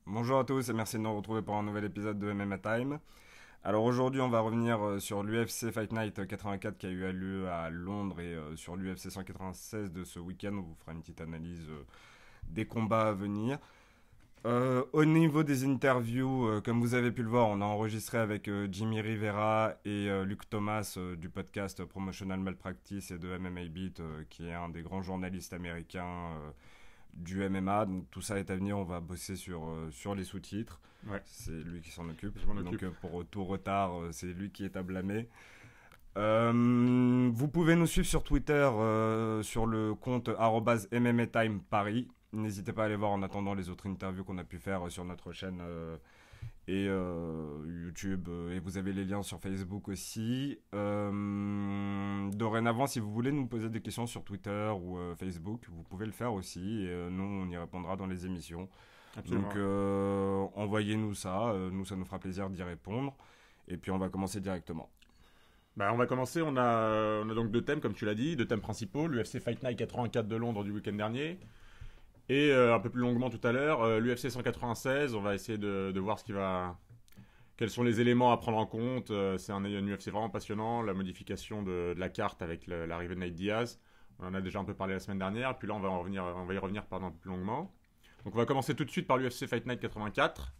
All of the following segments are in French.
Bonjour à tous et merci de nous retrouver pour un nouvel épisode de MMA Time. Alors aujourd'hui on va revenir sur l'UFC Fight Night 84 qui a eu lieu à Londres et sur l'UFC 196 de ce week-end. On vous fera une petite analyse des combats à venir. Au niveau des interviews, comme vous avez pu le voir, on a enregistré avec Jimmy Rivera et Luc Thomas du podcast Promotional Malpractice et de MMA Beat, qui est un des grands journalistes américains du MMA. Donc tout ça est à venir, on va bosser sur les sous-titres. Ouais, C'est lui qui s'en occupe. je m'en Donc occupe. pour tout retard, c'est lui qui est à blâmer. Vous pouvez nous suivre sur Twitter sur le compte @MMATimeParis. N'hésitez pas à aller voir en attendant les autres interviews qu'on a pu faire sur notre chaîne et YouTube. Et vous avez les liens sur Facebook aussi. Dorénavant, si vous voulez nous poser des questions sur Twitter ou Facebook, vous pouvez le faire aussi. Et nous, on y répondra dans les émissions. Absolument. Donc, envoyez-nous ça. Nous, ça nous fera plaisir d'y répondre. Et puis, on va commencer directement. Bah, on va commencer. On a donc deux thèmes, comme tu l'as dit, deux thèmes principaux. L'UFC Fight Night 84 de Londres du week-end dernier. Et un peu plus longuement tout à l'heure, l'UFC 196. On va essayer de voir quels sont les éléments à prendre en compte. C'est un UFC vraiment passionnant. La modification de la carte avec l'arrivée de Nate Diaz. On en a déjà un peu parlé la semaine dernière. Puis là, on va y revenir un peu plus longuement. Donc on va commencer tout de suite par l'UFC Fight Night 84.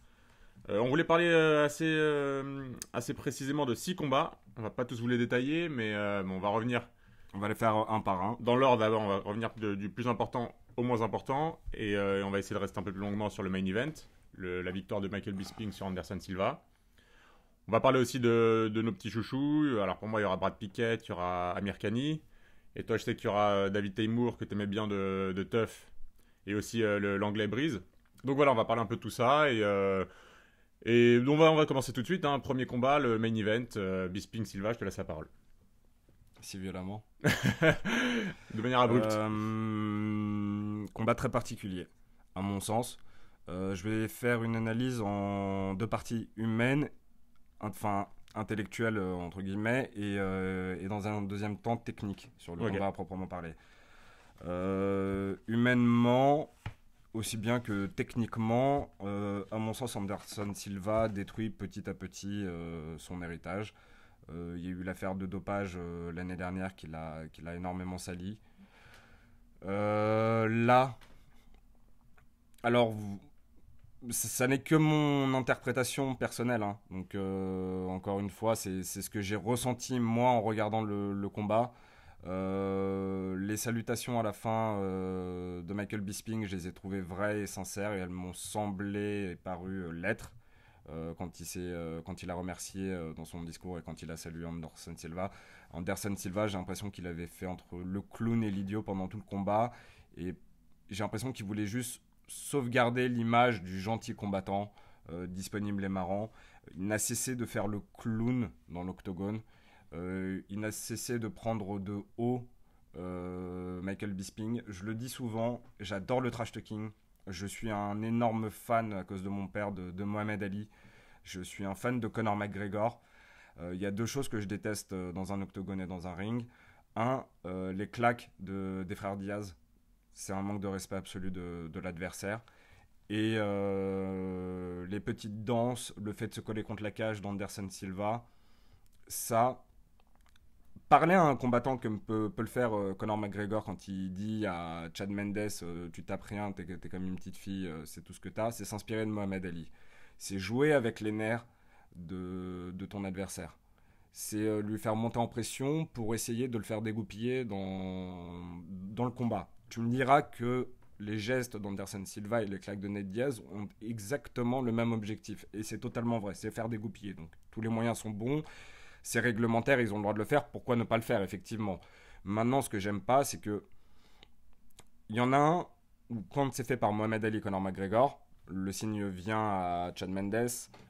On voulait parler assez précisément de 6 combats. On va pas tous vous les détailler, mais bon, on va revenir On va les faire un par un. dans l'ordre d'abord. On va revenir du plus important au moins important. Et on va essayer de rester un peu plus longuement sur le main event. La victoire de Michael Bisping sur Anderson Silva. On va parler aussi de nos petits chouchous. Alors pour moi, il y aura Brad Pickett, il y aura Amir Khani. Et toi, je sais qu'il y aura David Teymour, que tu aimais bien de Tough. Et aussi l'anglais Breeze. Donc voilà, on va parler un peu de tout ça. Et donc on va commencer tout de suite. Hein. Premier combat, le main event. Bisping Silva, je te laisse la parole. Si violemment. De manière abrupte. Combat très particulier, à mon sens. Je vais faire une analyse en deux parties humaines, enfin intellectuelles entre guillemets, et dans un deuxième temps technique sur le Ok. combat à proprement parler. Humainement, aussi bien que techniquement, à mon sens, Anderson Silva détruit petit à petit son héritage. Il y a eu l'affaire de dopage l'année dernière qui l'a énormément sali. Là, alors, ça n'est que mon interprétation personnelle, hein. Donc, encore une fois, c'est ce que j'ai ressenti moi en regardant le combat. Les salutations à la fin de Michael Bisping, je les ai trouvées vraies et sincères et elles m'ont semblé et paru l'être quand il a remercié dans son discours et quand il a salué Anderson Silva. Anderson Silva, j'ai l'impression qu'il avait fait entre le clown et l'idiot pendant tout le combat et j'ai l'impression qu'il voulait juste sauvegarder l'image du gentil combattant disponible et marrant. Il n'a cessé de faire le clown dans l'octogone. Il n'a cessé de prendre de haut Michael Bisping. Je le dis souvent, j'adore le trash talking. Je suis un énorme fan à cause de mon père de Mohamed Ali. Je suis un fan de Conor McGregor. Il y a deux choses que je déteste dans un octogone et dans un ring. Un, les claques des frères Diaz. C'est un manque de respect absolu de l'adversaire. Et les petites danses, le fait de se coller contre la cage d'Anderson Silva, ça, parler à un combattant comme peut le faire Conor McGregor quand il dit à Chad Mendes tu tapes rien, t'es comme une petite fille, c'est tout ce que t'as, c'est s'inspirer de Mohamed Ali. C'est jouer avec les nerfs de ton adversaire. C'est lui faire monter en pression pour essayer de le faire dégoupiller dans le combat. Tu me diras que les gestes d'Anderson Silva et les claques de Nate Diaz ont exactement le même objectif. Et c'est totalement vrai, c'est faire dégoupiller. Donc tous les moyens sont bons, c'est réglementaire, ils ont le droit de le faire, pourquoi ne pas le faire, effectivement. Maintenant, ce que j'aime pas, c'est que il y en a un où, quand c'est fait par Mohamed Ali et Conor McGregor, le signe vient à Chad Mendes,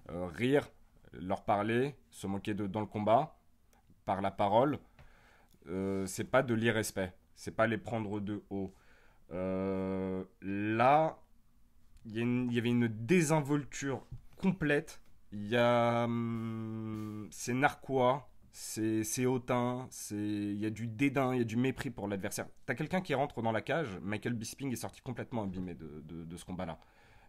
rire, leur parler, se moquer d'eux dans le combat, par la parole. C'est pas de l'irrespect, c'est pas les prendre de haut. Là, il y avait une désinvolture complète. C'est narquois, c'est hautain, il y a du dédain, il y a du mépris pour l'adversaire. T'as quelqu'un qui rentre dans la cage, Michael Bisping est sorti complètement abîmé de ce combat-là.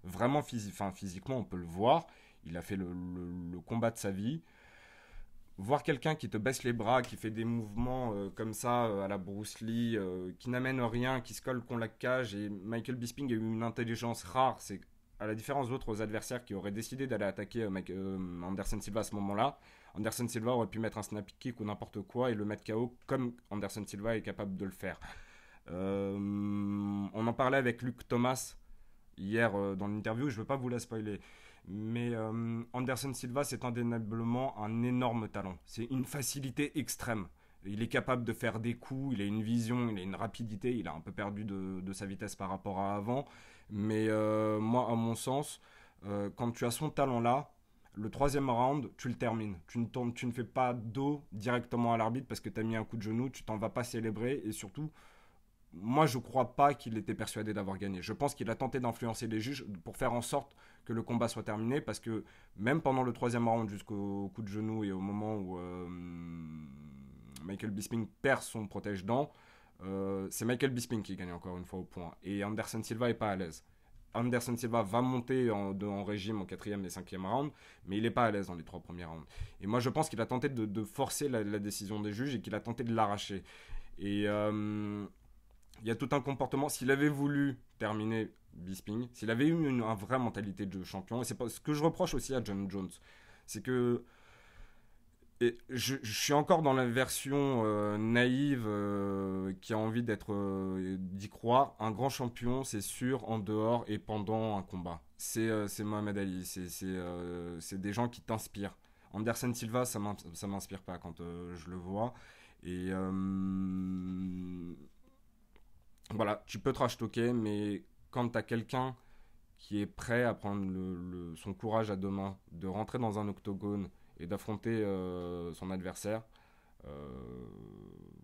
Vraiment, physiquement, on peut le voir. Il a fait le combat de sa vie. Voir quelqu'un qui te baisse les bras, qui fait des mouvements comme ça à la Bruce Lee, qui n'amène rien, qui se colle contre la cage. Et Michael Bisping a eu une intelligence rare. C'est à la différence d'autres adversaires qui auraient décidé d'aller attaquer Anderson Silva à ce moment-là. Anderson Silva aurait pu mettre un snap kick ou n'importe quoi et le mettre KO comme Anderson Silva est capable de le faire. On en parlait avec Luke Thomas hier dans l'interview, je ne veux pas vous la spoiler. Mais Anderson Silva, c'est indéniablement un énorme talent. C'est une facilité extrême. Il est capable de faire des coups, il a une vision, il a une rapidité, il a un peu perdu de sa vitesse par rapport à avant. Mais moi, à mon sens, quand tu as son talent-là, le troisième round, tu le termines. Tu ne fais pas dos directement à l'arbitre parce que tu as mis un coup de genou, tu t'en vas pas célébrer. Et surtout, moi, je crois pas qu'il était persuadé d'avoir gagné. Je pense qu'il a tenté d'influencer les juges pour faire en sorte que le combat soit terminé parce que même pendant le troisième round jusqu'au coup de genou et au moment où Michael Bisping perd son protège-dents, c'est Michael Bisping qui gagne encore une fois au point. Et Anderson Silva est pas à l'aise. Anderson Silva va monter en régime au 4e et 5e round, mais il n'est pas à l'aise dans les 3 premiers rounds. Et moi, je pense qu'il a tenté de forcer la décision des juges et qu'il a tenté de l'arracher. Et il y a tout un comportement. S'il avait voulu terminer Bisping, s'il avait eu une vraie mentalité de champion, et c'est pas ce que je reproche aussi à John Jones, c'est que et je suis encore dans la version naïve qui a envie d'y croire. Un grand champion, c'est sûr, en dehors et pendant un combat. C'est Mohamed Ali. C'est des gens qui t'inspirent. Anderson Silva, ça m'inspire pas quand je le vois. Et voilà, tu peux trash talker, mais quand tu as quelqu'un qui est prêt à prendre son courage à deux mains, de rentrer dans un octogone et d'affronter son adversaire, euh,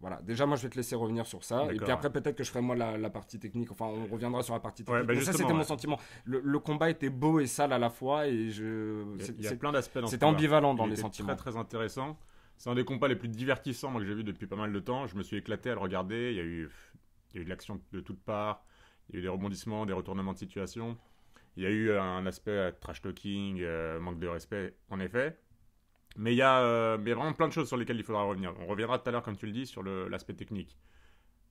voilà. Déjà, moi, je vais te laisser revenir sur ça. D'accord, Et puis après, peut-être que je ferai moi la partie technique. Enfin, on reviendra sur la partie technique. Ouais, bah Mais ça, c'était ouais. mon sentiment. Le combat était beau et sale à la fois. Et il y a plein d'aspects dans ce c'était combat. ambivalent dans Il les était sentiments. très très intéressant. C'est un des combats les plus divertissants moi, que j'ai vu depuis pas mal de temps. Je me suis éclaté à le regarder. Il y a eu de l'action de toutes parts. Il y a eu des rebondissements, des retournements de situation. Il y a eu un aspect trash talking, manque de respect, en effet. Mais il y a vraiment plein de choses sur lesquelles il faudra revenir. On reviendra tout à l'heure, comme tu le dis, sur l'aspect technique.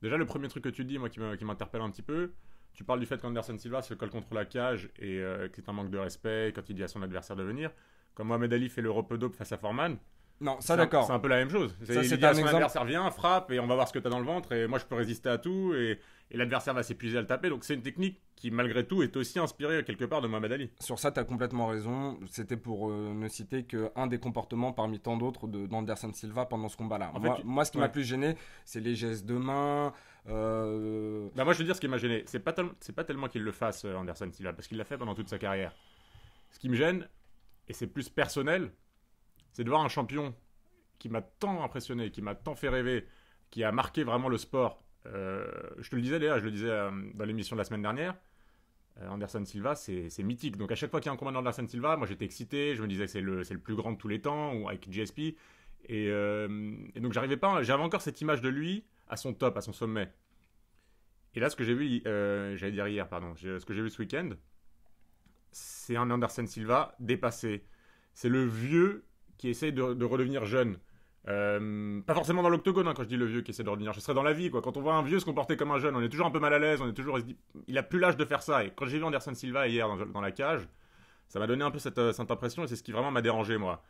Déjà, le premier truc que tu dis, moi, qui m'interpelle un petit peu, tu parles du fait qu'Anderson Silva se colle contre la cage et que c'est un manque de respect quand il dit à son adversaire de venir. Comme Mohamed Ali fait le rope-dope face à Foreman, Non, ça d'accord. c'est un peu la même chose. Ça, Il c'est dit à un son exemple. adversaire, viens, frappe et on va voir ce que tu as dans le ventre et moi je peux résister à tout et l'adversaire va s'épuiser à le taper. Donc c'est une technique qui, malgré tout, est aussi inspirée quelque part de Mohamed Ali. Sur ça, tu as complètement raison. C'était pour ne citer qu'un des comportements parmi tant d'autres d'Anderson Silva pendant ce combat-là. Moi, ce qui m'a plus gêné, c'est les gestes de main. Bah moi, je veux dire, ce qui m'a gêné, c'est pas tellement qu'il le fasse, Anderson Silva, parce qu'il l'a fait pendant toute sa carrière. Ce qui me gêne, et c'est plus personnel, c'est de voir un champion qui m'a tant impressionné, qui m'a tant fait rêver, qui a marqué vraiment le sport. Je te le disais d'ailleurs, je le disais dans l'émission de la semaine dernière, Anderson Silva, c'est mythique. Donc à chaque fois qu'il y a un combat d'Anderson Silva, moi j'étais excité, je me disais que c'est le plus grand de tous les temps, ou avec GSP. Et donc j'avais encore cette image de lui à son top, à son sommet. Et là, ce que j'ai vu, j'allais dire hier, pardon, ce que j'ai vu ce week-end, c'est un Anderson Silva dépassé. C'est le vieux qui essaye de redevenir jeune. Pas forcément dans l'octogone, hein, quand je dis le vieux qui essaie de redevenir. Je serais dans la vie, quoi. Quand on voit un vieux se comporter comme un jeune, on est toujours un peu mal à l'aise, on se dit, il a plus l'âge de faire ça. Et quand j'ai vu Anderson Silva hier dans la cage, ça m'a donné un peu cette impression et c'est ce qui vraiment m'a dérangé, moi.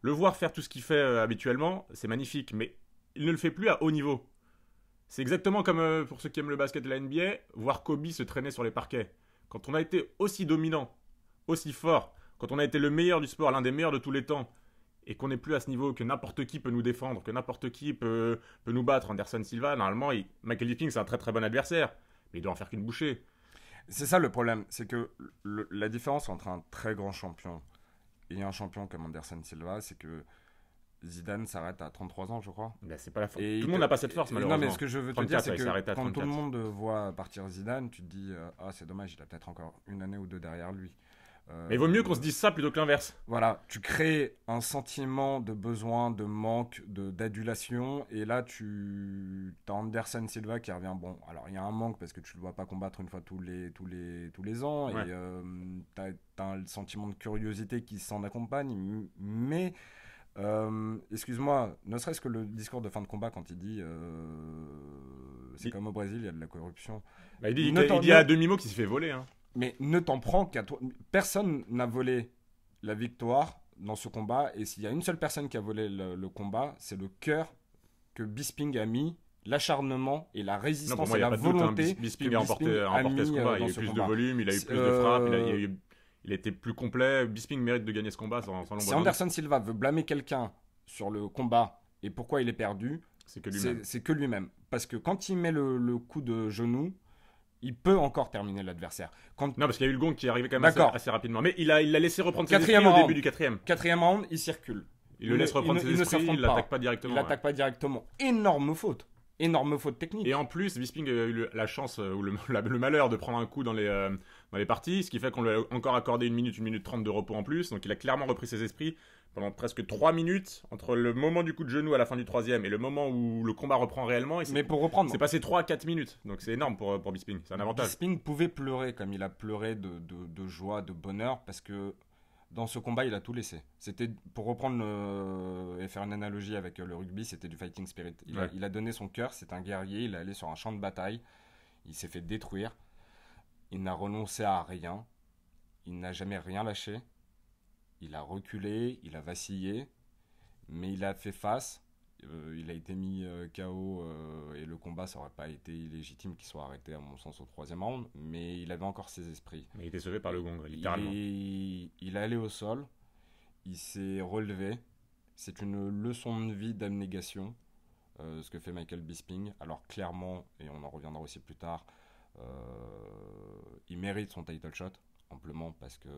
Le voir faire tout ce qu'il fait habituellement, c'est magnifique, mais il ne le fait plus à haut niveau. C'est exactement comme pour ceux qui aiment le basket de la NBA, voir Kobe se traîner sur les parquets. Quand on a été aussi dominant, aussi fort, quand on a été le meilleur du sport, l'un des meilleurs de tous les temps, et qu'on n'est plus à ce niveau, que n'importe qui peut nous défendre, que n'importe qui peut nous battre. Anderson Silva, normalement, Michael Bisping, c'est un très très bon adversaire, mais il doit en faire qu'une bouchée. C'est ça le problème, c'est que la différence entre un très grand champion et un champion comme Anderson Silva, c'est que Zidane s'arrête à 33 ans, je crois. Ben, c'est pas la force. Tout le monde n'a pas cette force, malheureusement. Non, mais ce que je veux te dire, c'est que quand 34. tout le monde voit partir Zidane, tu te dis ah, c'est dommage, il a peut-être encore une année ou deux derrière lui. Mais il vaut mieux qu'on se dise ça plutôt que l'inverse. Voilà, tu crées un sentiment de besoin, de manque, d'adulation, et là as Anderson Silva qui revient. Bon, alors il y a un manque parce que tu le vois pas combattre une fois tous les ans, Ouais. et t'as un sentiment de curiosité qui s'en accompagne, mais excuse-moi, ne serait-ce que le discours de fin de combat quand il dit c'est Il, comme au Brésil, il y a de la corruption. bah, il dit, Ne il t'en- dit ne- à demi-mot qu'il s'est fait voler. Hein. mais ne t'en prends qu'à toi. Personne n'a volé la victoire dans ce combat. Et s'il y a une seule personne qui a volé le combat, c'est le cœur que Bisping a mis, l'acharnement et la Non, pour résistance moi, et il n'y a la pas de doute. Hein. volonté Bisping que a remporté Bisping a ce mis combat. Il y dans a eu ce plus de combat. volume, il a eu C'est- plus de frappes, il a été plus complet. Bisping mérite de gagner ce combat sans l'ombre Si d'un doute. Anderson Silva veut blâmer quelqu'un sur le combat et pourquoi il est perdu, C'est que lui-même. c'est que lui-même. Parce que quand il met le coup de genou, il peut encore terminer l'adversaire. Quand Non, parce qu'il y a eu le gong qui est arrivé quand même D'accord. assez rapidement. Mais il l'a laissé reprendre ses Quatrième esprits au round. début du quatrième. quatrième round, il circule. Il le laisse reprendre il ses ne esprits, s'affronte il l'attaque pas directement. Il l'attaque pas directement. Énorme faute. Énorme faute technique. Et en plus, Bisping a eu la chance ou le malheur de prendre un coup dans les parties, ce qui fait qu'on lui a encore accordé 1 minute 30 de repos en plus. Donc il a clairement repris ses esprits pendant presque 3 minutes entre le moment du coup de genou à la fin du troisième et le moment où le combat reprend réellement. Mais pour reprendre, c'est passé 3 à 4 minutes. Donc c'est énorme pour Bisping, c'est un avantage. Bisping pouvait pleurer comme il a pleuré de joie, de bonheur, parce que dans ce combat, il a tout laissé. C'était, pour reprendre et faire une analogie avec le rugby, c'était du fighting spirit. Ouais. Il a donné son cœur, c'est un guerrier, il est allé sur un champ de bataille, il s'est fait détruire, il n'a renoncé à rien, il n'a jamais rien lâché, il a reculé, il a vacillé, mais il a fait face. Il a été mis KO et le combat, ça aurait pas été illégitime qu'il soit arrêté à mon sens au troisième round, mais il avait encore ses esprits. Mais il était sauvé par le gong, littéralement. Il est allé au sol, il s'est relevé. C'est une leçon de vie d'abnégation, ce que fait Michael Bisping. Alors clairement, et on en reviendra aussi plus tard, il mérite son title shot amplement parce que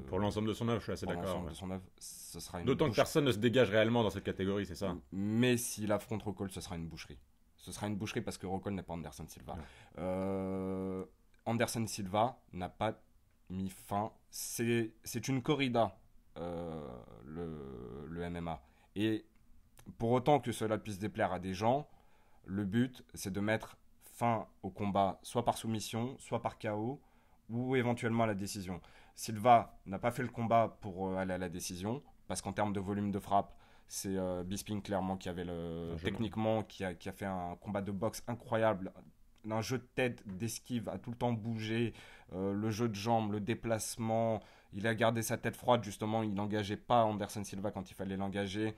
Pour l'ensemble de son œuvre, je suis assez pour d'accord. l'ensemble Ouais. de son œuvre, ce sera une D'autant que bouche- personne ne se dégage réellement dans cette catégorie, c'est ça. Mais s'il affronte Rockhold, ce sera une boucherie. Ce sera une boucherie parce que Rockhold n'est pas Anderson Silva. Ouais. Anderson Silva n'a pas mis fin. C'est une corrida, le MMA. Et pour autant que cela puisse déplaire à des gens, le but, c'est de mettre fin au combat, soit par soumission, soit par KO, ou éventuellement à la décision. Silva n'a pas fait le combat pour aller à la décision, parce qu'en termes de volume de frappe, c'est Bisping clairement qui avait techniquement qui a fait un combat de boxe incroyable, un jeu de tête, d'esquive, a tout le temps bougé, le jeu de jambes, le déplacement, il a gardé sa tête froide justement, il n'engageait pas Anderson Silva quand il fallait l'engager,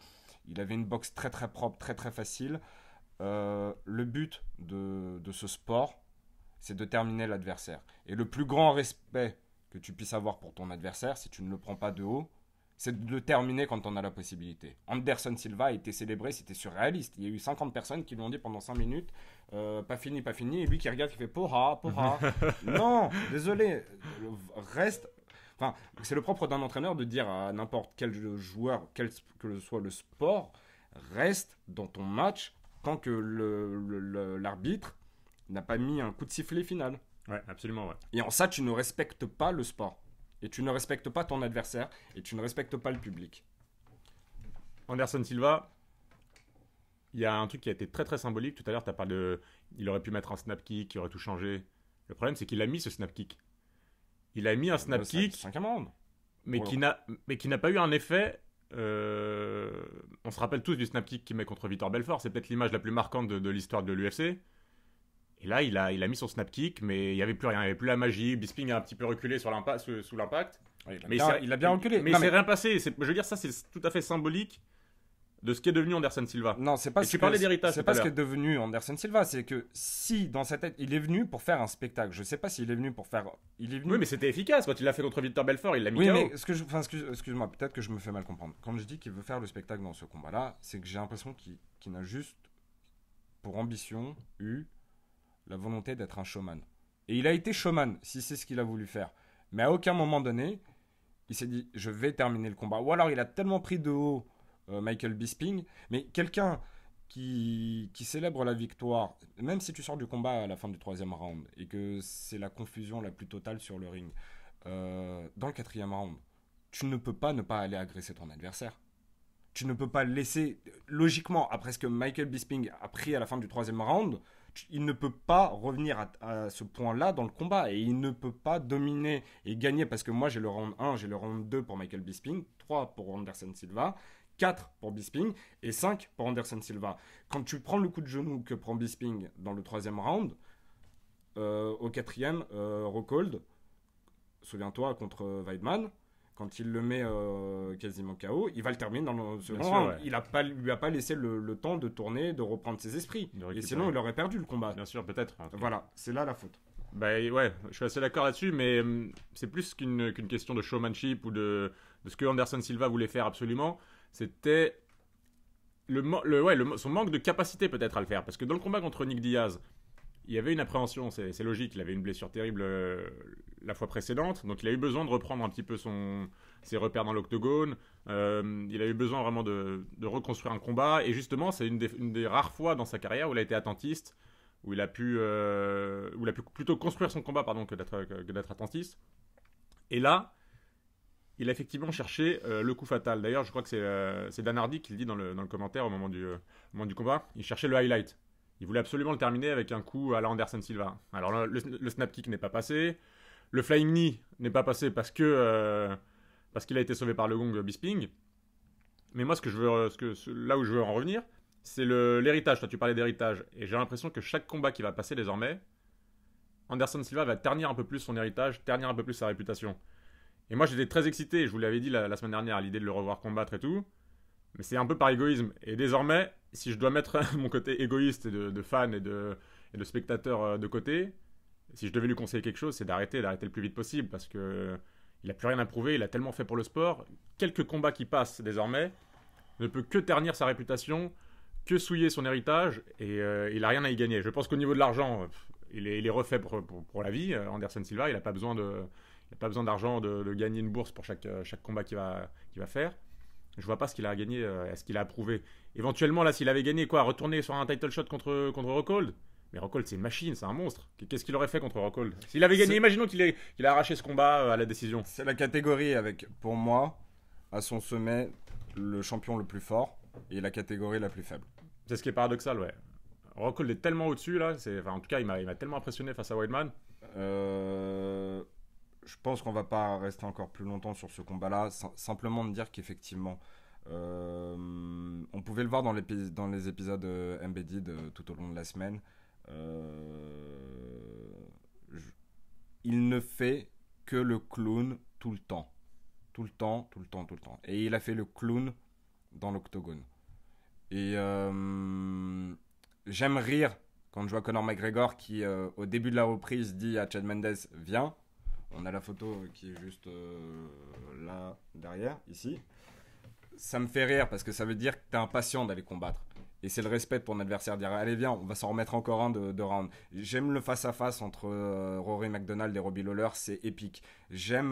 il avait une boxe très très propre, très très facile. Le but de ce sport, c'est de terminer l'adversaire. Et le plus grand respect que tu puisses avoir pour ton adversaire, si tu ne le prends pas de haut, c'est de le terminer quand on a la possibilité. Anderson Silva a été célébré, c'était surréaliste. Il y a eu 50 personnes qui lui ont dit pendant 5 minutes pas fini, pas fini. Et lui qui regarde, qui fait Porra, Porra. Non, désolé, reste. Enfin, c'est le propre d'un entraîneur de dire à n'importe quel joueur, quel que soit le sport, reste dans ton match tant que l'arbitre n'a pas mis un coup de sifflet final. Ouais, absolument, ouais. Et en ça, tu ne respectes pas le sport. Et tu ne respectes pas ton adversaire. Et tu ne respectes pas le public. Anderson Silva, il y a un truc qui a été très très symbolique. Tout à l'heure, tu as parlé de. Il aurait pu mettre un snap kick qui aurait tout changé. Le problème, c'est qu'il a mis ce snap kick. Il a mis un snap kick, Cinquième round. mais qui n'a pas eu un effet. On se rappelle tous du snap kick qu'il met contre Vitor Belfort. C'est peut-être l'image la plus marquante de l'histoire de l'UFC. Et là, il a mis son snap kick, mais il n'y avait plus rien. Il n'y avait plus la magie. Bisping a un petit peu reculé sous l'impact. Ouais, Mais il a bien reculé. Mais Non, il s'est rien passé. Je veux dire, ça, c'est tout à fait symbolique de ce qui est devenu Anderson Silva. Non, c'est pas Et ce tu que- parlais d'héritage C'est tout pas à ce l'heure. qu'est devenu Anderson Silva. C'est que si, dans sa tête, il est venu pour faire un spectacle. Je sais pas s'il est venu pour faire. Il est venu. Oui, mais c'était efficace. Quand il l'a fait contre Vitor Belfort, il l'a mis Oui, KO. mais excuse-moi, peut-être que je me fais mal comprendre. Quand je dis qu'il veut faire le spectacle dans ce combat-là, c'est que j'ai l'impression qu'il n'a juste pour ambition eu la volonté d'être un showman. Et il a été showman, si c'est ce qu'il a voulu faire. Mais à aucun moment donné, il s'est dit, je vais terminer le combat. Ou alors il a tellement pris de haut Michael Bisping, mais quelqu'un qui célèbre la victoire, même si tu sors du combat à la fin du troisième round, et que c'est la confusion la plus totale sur le ring, dans le 4e round, tu ne peux pas ne pas aller agresser ton adversaire. Tu ne peux pas laisser, logiquement, après ce que Michael Bisping a pris à la fin du 3e round, il ne peut pas revenir à ce point-là dans le combat et il ne peut pas dominer et gagner parce que moi j'ai le round 1, j'ai le round 2 pour Michael Bisping, 3 pour Anderson Silva, 4 pour Bisping et 5 pour Anderson Silva. Quand tu prends le coup de genou que prend Bisping dans le 3e round, au 4e, Rockhold, souviens-toi, contre Weidman, quand il le met quasiment KO, il va le terminer dans le second round. Ouais. Il lui a pas laissé le temps de tourner, de reprendre ses esprits. Et sinon, il aurait perdu le combat. Bien sûr, peut-être. Voilà, c'est là la faute. Bah ouais, je suis assez d'accord là-dessus, mais c'est plus qu'une question de showmanship ou de ce que Anderson Silva voulait faire absolument. C'était son manque de capacité peut-être à le faire. Parce que dans le combat contre Nick Diaz, il y avait une appréhension, c'est logique, il avait une blessure terrible la fois précédente, donc il a eu besoin de reprendre un petit peu ses repères dans l'octogone, il a eu besoin vraiment de reconstruire un combat, et justement c'est une des rares fois dans sa carrière où il a été attentiste, où il a pu plutôt construire son combat que d'être attentiste. Et là, il a effectivement cherché le coup fatal. D'ailleurs, je crois que c'est Dan Hardy qui le dit dans le commentaire au moment du combat, il cherchait le highlight. Il voulait absolument le terminer avec un coup à la Anderson Silva. Alors le snap kick n'est pas passé. Le flying knee n'est pas passé parce qu'il a été sauvé par le gong Bisping. Mais moi, là où je veux en revenir, c'est l'héritage. Toi, tu parlais d'héritage. Et j'ai l'impression que chaque combat qui va passer désormais, Anderson Silva va ternir un peu plus son héritage, ternir un peu plus sa réputation. Et moi, j'étais très excité, je vous l'avais dit la semaine dernière, à l'idée de le revoir combattre et tout. Mais c'est un peu par égoïsme. Et désormais, si je dois mettre mon côté égoïste de fan et de spectateur de côté, si je devais lui conseiller quelque chose, c'est d'arrêter le plus vite possible parce que il n'a plus rien à prouver, il a tellement fait pour le sport. Quelques combats qui passent désormais ne peut que ternir sa réputation, que souiller son héritage et il n'a rien à y gagner. Je pense qu'au niveau de l'argent, il est refait pour la vie. Anderson Silva, il n'a pas besoin d'argent de gagner une bourse pour chaque combat qu'il va faire. Je vois pas ce qu'il a à gagner, ce qu'il a à prouver. Éventuellement, là, s'il avait gagné, retourner sur un title shot contre Rockhold. Mais Rockhold, c'est une machine, c'est un monstre. Qu'est-ce qu'il aurait fait contre Rockhold? S'il avait gagné, imaginons qu'il a arraché ce combat à la décision. C'est la catégorie avec, pour moi, à son sommet, le champion le plus fort et la catégorie la plus faible. C'est ce qui est paradoxal, ouais. Rockhold est tellement au-dessus, là. En tout cas, il m'a tellement impressionné face à Weidman. Je pense qu'on va pas rester encore plus longtemps sur ce combat-là. Simplement de dire qu'effectivement, on pouvait le voir dans les épisodes Embedded tout au long de la semaine. Il ne fait que le clown tout le temps. Tout le temps. Et il a fait le clown dans l'octogone. Et j'aime rire quand je vois Conor McGregor qui, au début de la reprise, dit à Chad Mendes « Viens ». On a la photo qui est juste là, derrière, ici. Ça me fait rire parce que ça veut dire que tu es impatient d'aller combattre. Et c'est le respect de ton adversaire. Dire, allez, viens, on va s'en remettre encore un de round. J'aime le face-à-face entre Rory McDonald et Robbie Lawler, c'est épique. J'aime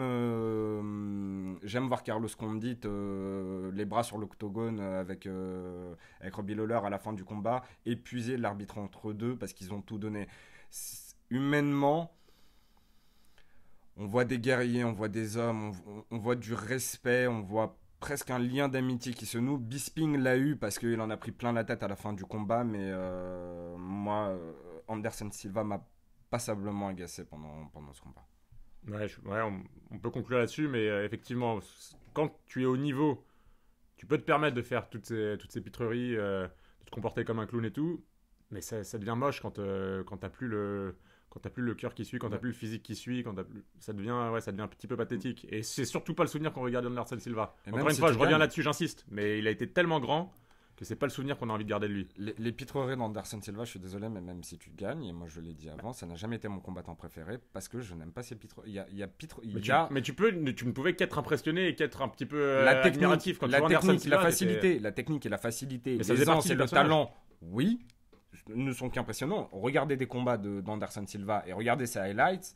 voir Carlos Condit les bras sur l'octogone avec Robbie Lawler à la fin du combat, épuiser l'arbitre entre deux parce qu'ils ont tout donné. Humainement, on voit des guerriers, on voit des hommes, on voit du respect, on voit presque un lien d'amitié qui se noue. Bisping l'a eu parce qu'il en a pris plein la tête à la fin du combat, mais moi, Anderson Silva m'a passablement agacé pendant ce combat. Ouais, on peut conclure là-dessus, mais effectivement, quand tu es au niveau, tu peux te permettre de faire toutes ces pitreries, de te comporter comme un clown et tout, mais ça devient moche quand t'as plus le cœur qui suit, quand t'as plus le physique qui suit, ça devient un petit peu pathétique. Et c'est surtout pas le souvenir qu'on regarde d'Anderson Silva. Encore une fois, je reviens là-dessus, j'insiste, mais il a été tellement grand que c'est pas le souvenir qu'on a envie de garder de lui. Les pitreries d'Anderson Silva, je suis désolé, mais même si tu gagnes, et moi je l'ai dit avant, ça n'a jamais été mon combattant préféré parce que je n'aime pas ces pitreries. Mais tu ne pouvais qu'être impressionné et qu'être un petit peu admiratif quand tu vois Anderson Silva. La technique et la facilité, l'aisance et le talent, oui, ne sont qu'impressionnants. Regardez des combats d'Anderson Silva et regardez ses highlights,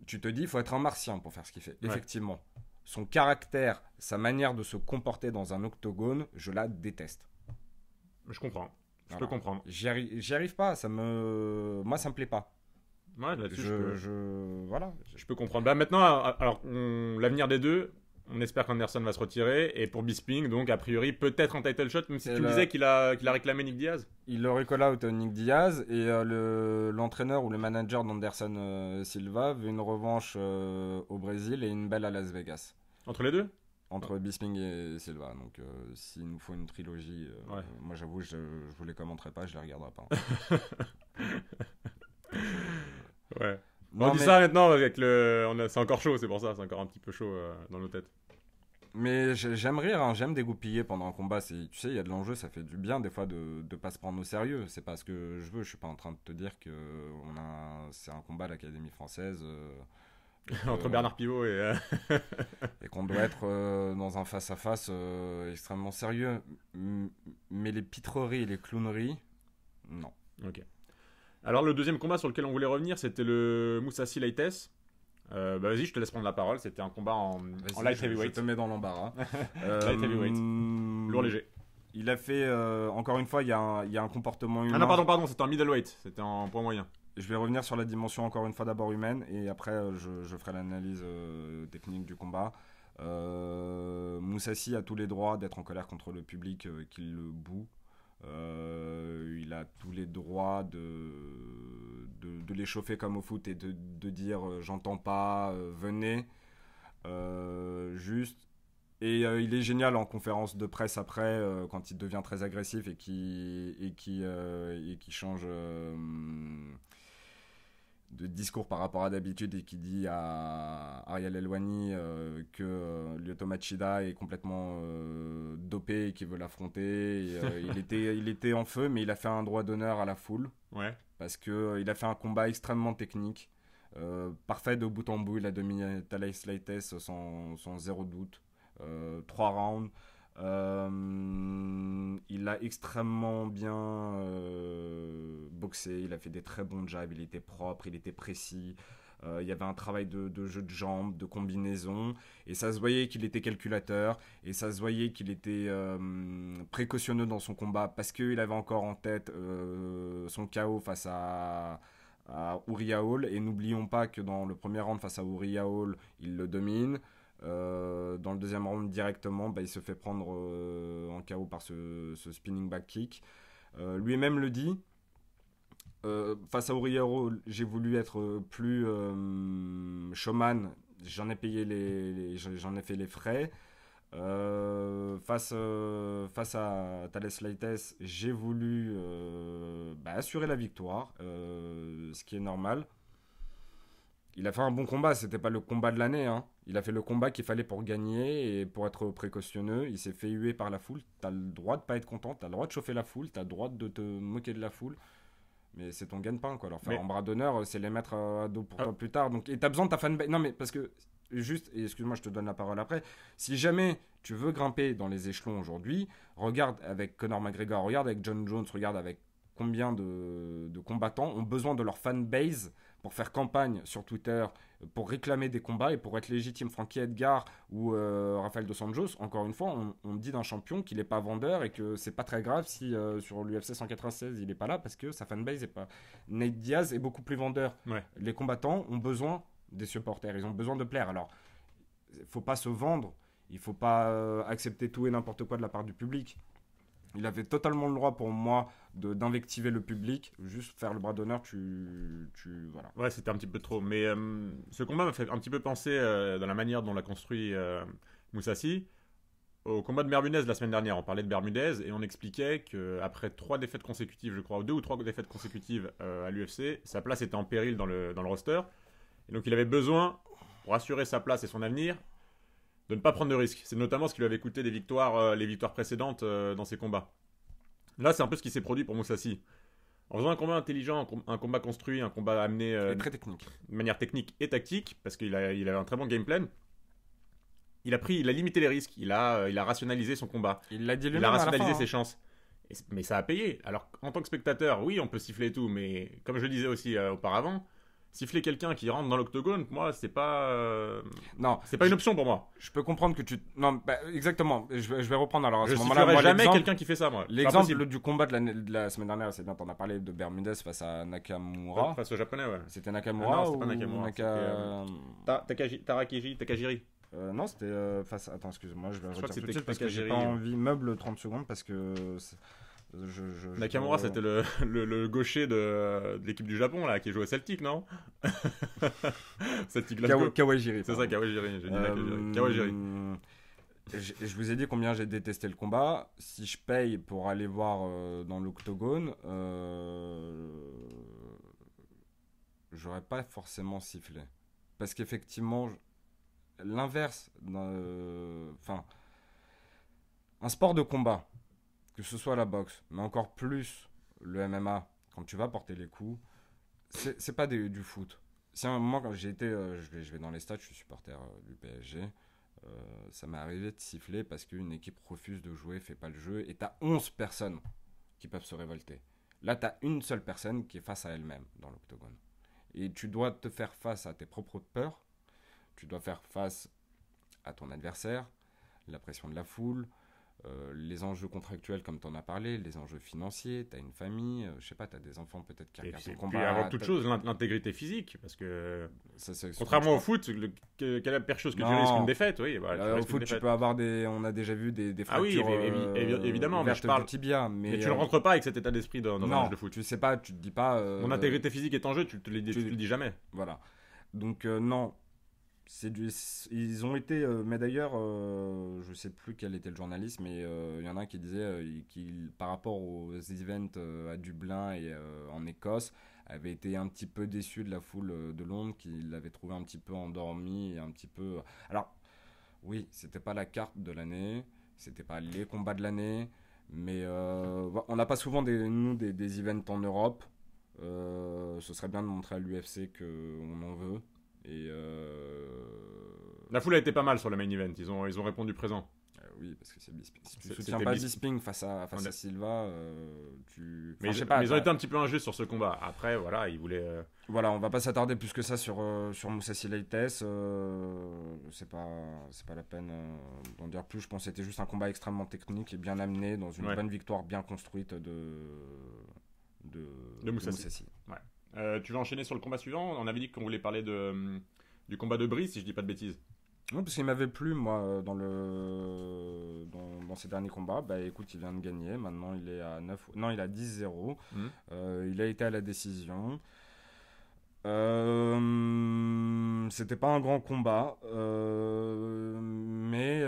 tu te dis il faut être un martien pour faire ce qu'il fait. Ouais. Effectivement, son caractère, sa manière de se comporter dans un octogone, je la déteste. Je comprends. Je peux comprendre. J'y arrive pas, moi ça me plaît pas. Ouais, là-dessus, Voilà. je peux comprendre. Bah, maintenant, alors, l'avenir des deux, on espère qu'Anderson va se retirer. Et pour Bisping, donc, a priori, peut-être un title shot, même si tu me disais qu'il a réclamé Nick Diaz. Il aurait call out Nick Diaz et l'entraîneur ou le manager d'Anderson Silva veut une revanche au Brésil et une belle à Las Vegas. Entre les deux? Entre Bisping et Silva. Donc, s'il nous faut une trilogie, moi j'avoue, je vous les commenterai pas, je les regarderai pas. Ouais. On dit ça maintenant avec c'est encore chaud, c'est pour ça, c'est encore un petit peu chaud dans nos têtes. Mais j'aime rire, hein, j'aime dégoupiller pendant un combat. Tu sais, il y a de l'enjeu, ça fait du bien des fois de ne pas se prendre au sérieux. C'est pas ce que je veux, je suis pas en train de te dire que c'est un combat à l'Académie française. Entre Bernard Pivot et qu'on doit être dans un face-à-face extrêmement sérieux. Mais les pitreries et les clowneries, non. Ok. Alors le deuxième combat sur lequel on voulait revenir, c'était le Mousasi Leites. Vas-y, je te laisse prendre la parole. C'était un combat en light heavyweight. Je te mets dans l'embarras. Light heavyweight. Lourd léger. Il a fait, encore une fois, il y a un comportement humain. Ah non, pardon, c'était en middleweight. C'était en poids moyen. Je vais revenir sur la dimension encore une fois d'abord humaine et après je ferai l'analyse technique du combat. Mousasi a tous les droits d'être en colère contre le public qui le boue. Il a tous les droits de l'échauffer comme au foot et de dire j'entends pas, venez. Juste. Et il est génial en conférence de presse après, quand il devient très agressif et qui change de discours par rapport à d'habitude et qui dit à Ariel Helwani que Lyoto Machida est complètement dopé et qu'il veut l'affronter. Il était en feu, mais il a fait un droit d'honneur à la foule. Ouais. Parce qu'il a fait un combat extrêmement technique. Parfait de bout en bout. Il a dominé Thales Leites sans zéro doute. 3 rounds. Il a extrêmement bien boxé, il a fait des très bons jabs, il était propre, il était précis, il y avait un travail de jeu de jambes, de combinaison, et ça se voyait qu'il était calculateur, et ça se voyait qu'il était précautionneux dans son combat, parce qu'il avait encore en tête son KO face à Uriah Hall, et n'oublions pas que dans le premier round face à Uriah Hall, il le domine. Dans le deuxième round directement, il se fait prendre en KO par ce spinning back kick. Lui-même le dit, face à Uriah Hall, j'ai voulu être plus showman, j'en ai payé j'en ai fait les frais. Face à Thales Leites, j'ai voulu assurer la victoire, ce qui est normal. Il a fait un bon combat, c'était pas le combat de l'année, hein. Il a fait le combat qu'il fallait pour gagner et pour être précautionneux. Il s'est fait huer par la foule. T'as le droit de pas être content, t'as le droit de chauffer la foule, t'as le droit de te moquer de la foule. Mais c'est ton gagne-pain, quoi. Leur faire un bras d'honneur, c'est les mettre à dos pour toi plus tard. Donc, et t'as besoin de ta fanbase. Non, mais parce que, juste, et excuse-moi, je te donne la parole après. Si jamais tu veux grimper dans les échelons aujourd'hui, regarde avec Conor McGregor, regarde avec John Jones, regarde avec combien de combattants ont besoin de leur fanbase pour faire campagne sur Twitter, pour réclamer des combats et pour être légitime. Frankie Edgar ou Rafael Dos Anjos, encore une fois, on dit d'un champion qu'il n'est pas vendeur et que c'est pas très grave si sur l'UFC 196 il n'est pas là parce que sa fanbase est pas. Nate Diaz est beaucoup plus vendeur. Ouais. Les combattants ont besoin des supporters, ils ont besoin de plaire. Alors, il faut pas se vendre, il faut pas accepter tout et n'importe quoi de la part du public. Il avait totalement le droit pour moi d'invectiver le public, juste faire le bras d'honneur, voilà. Ouais, c'était un petit peu trop. Mais ce combat m'a fait un petit peu penser dans la manière dont l'a construit Mousasi au combat de Bermudez la semaine dernière. On parlait de Bermudez et on expliquait qu'après 3 défaites consécutives, je crois, 2 ou 3 défaites consécutives à l'UFC, sa place était en péril dans le roster. Et donc il avait besoin, pour assurer sa place et son avenir, de ne pas prendre de risques. C'est notamment ce qui lui avait coûté les victoires précédentes dans ses combats. Là, c'est un peu ce qui s'est produit pour Mousasi. En faisant un combat intelligent, un combat construit, un combat amené très technique. De manière technique et tactique, parce qu'il avait un très bon game plan, il a limité les risques, il a rationalisé son combat. Il l'a dit lui-même Il a rationalisé à la fin, ses chances. Mais ça a payé. Alors, en tant que spectateur, oui, on peut siffler et tout, mais comme je le disais aussi auparavant, siffler quelqu'un qui rentre dans l'octogone, moi, Non, c'est pas une option pour moi. je peux comprendre que tu. Non, bah, exactement. Je vais reprendre alors à Je ce moment-là. sifflerai Moi, jamais l'exemple, quelqu'un qui fait ça, moi. C'est pas l'exemple possible. du combat de la semaine dernière, c'est bien, t'en as parlé de Bermudez face à Nakamura. Face au japonais, ouais. C'était Ah Nakamura non, c'est ou pas Nakamura, Takajiri. Non, c'était face. Attends, excuse-moi, je vais Je crois retirer que tout de c'était suite parce que j'ai Takajiri. pas envie. Meuble 30 secondes parce que. Nakamura, c'était le gaucher de l'équipe du Japon, là, qui jouait Celtic, non? Celtic Glasgow. Kawajiri. C'est ça, Kawajiri. J'ai dit Euh, Kawajiri. je vous ai dit combien j'ai détesté le combat. Si je paye pour aller voir dans l'octogone, j'aurais pas forcément sifflé. Parce qu'effectivement, l'inverse, enfin, un sport de combat, que ce soit la boxe, mais encore plus le MMA, quand tu vas porter les coups, c'est pas du foot. Si à un moment, quand j'ai été, je vais dans les stades, je suis supporter du PSG, ça m'est arrivé de siffler parce qu'une équipe refuse de jouer, fait pas le jeu, et t'as 11 personnes qui peuvent se révolter. Là, t'as une seule personne qui est face à elle-même dans l'octogone. Et tu dois te faire face à tes propres peurs, tu dois faire face à ton adversaire, la pression de la foule, les enjeux contractuels comme tu en as parlé, les enjeux financiers, tu as une famille, je sais pas, tu as des enfants peut-être qui Et regardent ton puis combat. avant toute chose, l'intégrité physique, parce que C'est contrairement au foot, quelle est la pire chose que tu Non. risques une défaite, oui. Voilà, tu Au risques une foot, tu défaite. peux avoir on a déjà vu des Ah oui, fractures évidemment, mais ouvertes je parle- du tibia. Mais, Mais tu ne rentres pas avec cet état d'esprit dans un non, match de foot. tu sais pas, tu te dis pas. Mon intégrité physique est en jeu, tu te le dis jamais. Voilà. Donc non, ils ont été, mais d'ailleurs, je sais plus quel était le journaliste, mais il y en a un qui disait qu'il, par rapport aux events à Dublin et en Écosse, avait été un petit peu déçu de la foule de Londres, qu'il l'avait trouvé un petit peu endormi et un petit peu. Alors, oui, c'était pas la carte de l'année, c'était pas les combats de l'année, mais on n'a pas souvent des events en Europe. Ce serait bien de montrer à l'UFC qu'on en veut. Et La foule a été pas mal sur le main event, ils ont répondu présent. oui, parce que c'est Bisping. Si tu C'était soutiens pas Bisping. Bisping face à Silva, tu. Mais, Enfin, je sais pas. mais ils ont été un petit peu injustes sur ce combat. Après, voilà, ils voulaient. Voilà, on va pas s'attarder plus que ça sur Moussa Sileites. C'est pas la peine d'en dire plus. Je pense que c'était juste un combat extrêmement technique et bien amené dans une bonne victoire bien construite de Moussassi. Ouais. Tu vas enchaîner sur le combat suivant. On avait dit qu'on voulait parler du combat de Brice, si je dis pas de bêtises. Non, parce qu'il m'avait plu, moi, dans ses derniers combats. Bah écoute, il vient de gagner. Maintenant, il est à 9. Non, il est à 10-0. Il a été à la décision. C'était pas un grand combat, mais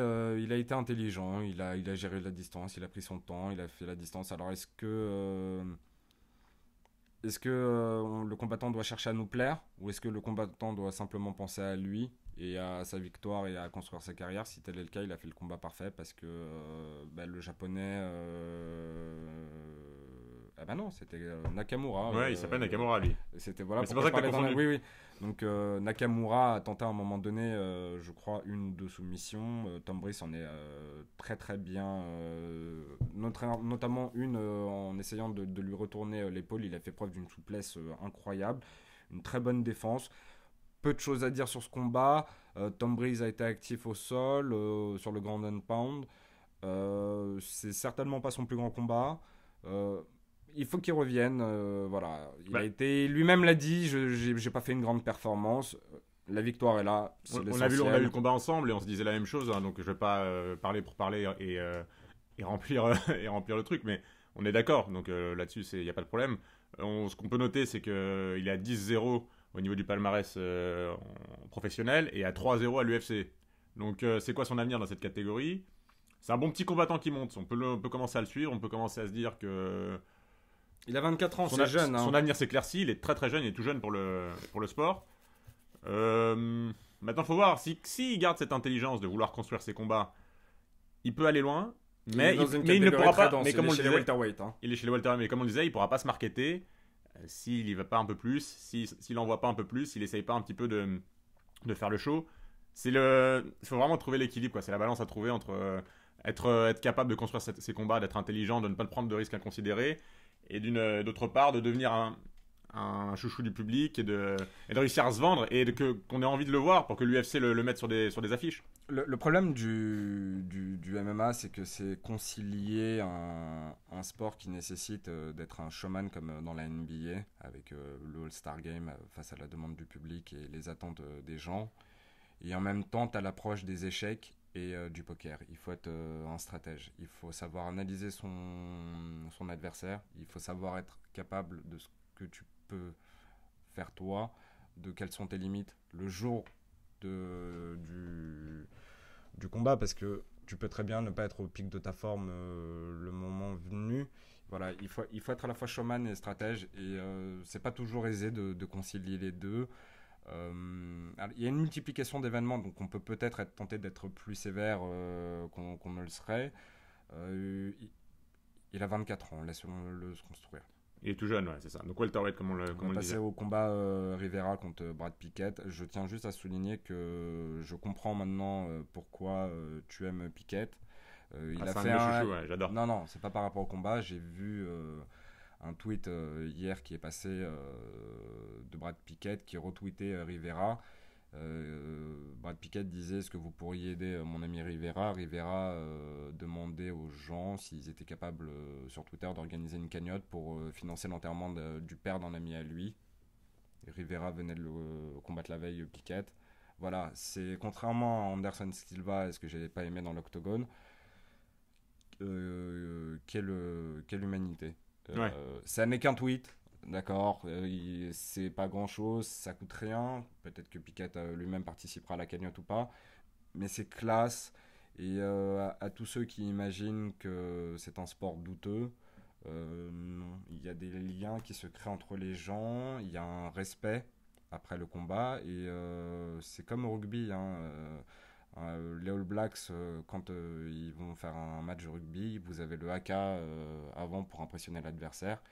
il a été intelligent. Il a géré la distance, il a pris son temps, il a fait la distance. Alors, est-ce que le combattant doit chercher à nous plaire, ou est-ce que le combattant doit simplement penser à lui et à sa victoire et à construire sa carrière? Si tel est le cas, il a fait le combat parfait parce que le japonais. Ah bah non, c'était Nakamura. Ouais, il s'appelle Nakamura, lui. C'était voilà. Mais c'est pour ça que t'as confondu. Oui, oui. Donc Nakamura a tenté à un moment donné, je crois, une ou deux soumissions. Tom Brice en est très très bien, notamment une en essayant de lui retourner l'épaule. Il a fait preuve d'une souplesse incroyable, une très bonne défense. Peu de choses à dire sur ce combat. Tom Breeze a été actif au sol, sur le ground and pound. C'est certainement pas son plus grand combat. Il faut qu'il revienne. Voilà. Lui-même l'a dit, j'ai pas fait une grande performance. La victoire est là. On a vu le combat ensemble et on se disait la même chose. Hein, donc je vais pas parler pour parler et remplir, et remplir le truc. Mais on est d'accord. Donc là-dessus, il n'y a pas de problème. Ce qu'on peut noter, c'est qu'il est à 10-0 au niveau du palmarès professionnel et à 3-0 à l'UFC. Donc c'est quoi son avenir dans cette catégorie? C'est un bon petit combattant qui monte. On peut commencer à le suivre. On peut commencer à se dire que... Il a 24 ans, c'est jeune. Hein. Son avenir s'éclaircit. Il est très très jeune. Il est tout jeune pour le sport. Maintenant, il faut voir. Si garde cette intelligence de vouloir construire ses combats, il peut aller loin. Mais il ne pourra pas... Mais comme on le disait, il est chez les welterweight. Mais comme on le disait, il ne pourra pas se marketer s'il n'y va pas un peu plus, s'il n'envoie pas un peu plus, s'il n'essaye pas un petit peu de faire le show. Il faut vraiment trouver l'équilibre, quoi. C'est la balance à trouver entre être capable de construire ses combats, d'être intelligent, de ne pas prendre de risques inconsidérés, et d'autre part, de devenir un chouchou du public et de réussir à se vendre et qu'on ait envie de le voir pour que l'UFC le mette sur des affiches. Le problème du MMA, c'est que c'est concilier un sport qui nécessite d'être un showman comme dans la NBA, avec le All-Star Game face à la demande du public et les attentes des gens. Et en même temps, tu as l'approche des échecs et du poker. Il faut être un stratège. Il faut savoir analyser son adversaire. Il faut savoir être capable de ce que tu peux faire toi, de quelles sont tes limites le jour du combat, parce que tu peux très bien ne pas être au pic de ta forme le moment venu. Voilà, il faut être à la fois showman et stratège, et c'est pas toujours aisé de concilier les deux. Il y a une multiplication d'événements, donc on peut peut-être être tenté d'être plus sévère qu'on ne le serait. Il a 24 ans, laissons-le se construire. Il est tout jeune, ouais, c'est ça. Donc welterweight, comme on le disait. Passer au combat Rivera contre Brad Pickett. Je tiens juste à souligner que je comprends maintenant pourquoi tu aimes Pickett. Il a fait un chouchou, ouais, j'adore. Non, c'est pas par rapport au combat. J'ai vu un tweet hier qui est passé de Brad Pickett qui retweetait Rivera. Brad Pickett disait: est-ce que vous pourriez aider mon ami Rivera? Rivera demandait aux gens s'ils étaient capables sur Twitter d'organiser une cagnotte pour financer l'enterrement du père d'un ami à lui. Et Rivera venait de le combattre la veille, Pickett. Voilà, c'est contrairement à Anderson Silva, ce que j'ai pas aimé dans l'octogone. Quelle humanité. Ouais. Ça n'est qu'un tweet. D'accord, c'est pas grand chose, ça coûte rien. Peut-être que Pickett lui-même participera à la cagnotte ou pas, mais c'est classe. Et à tous ceux qui imaginent que c'est un sport douteux, non, il y a des liens qui se créent entre les gens, il y a un respect après le combat, et c'est comme au rugby. Les All Blacks, quand ils vont faire un match de rugby, vous avez le haka avant pour impressionner l'adversaire.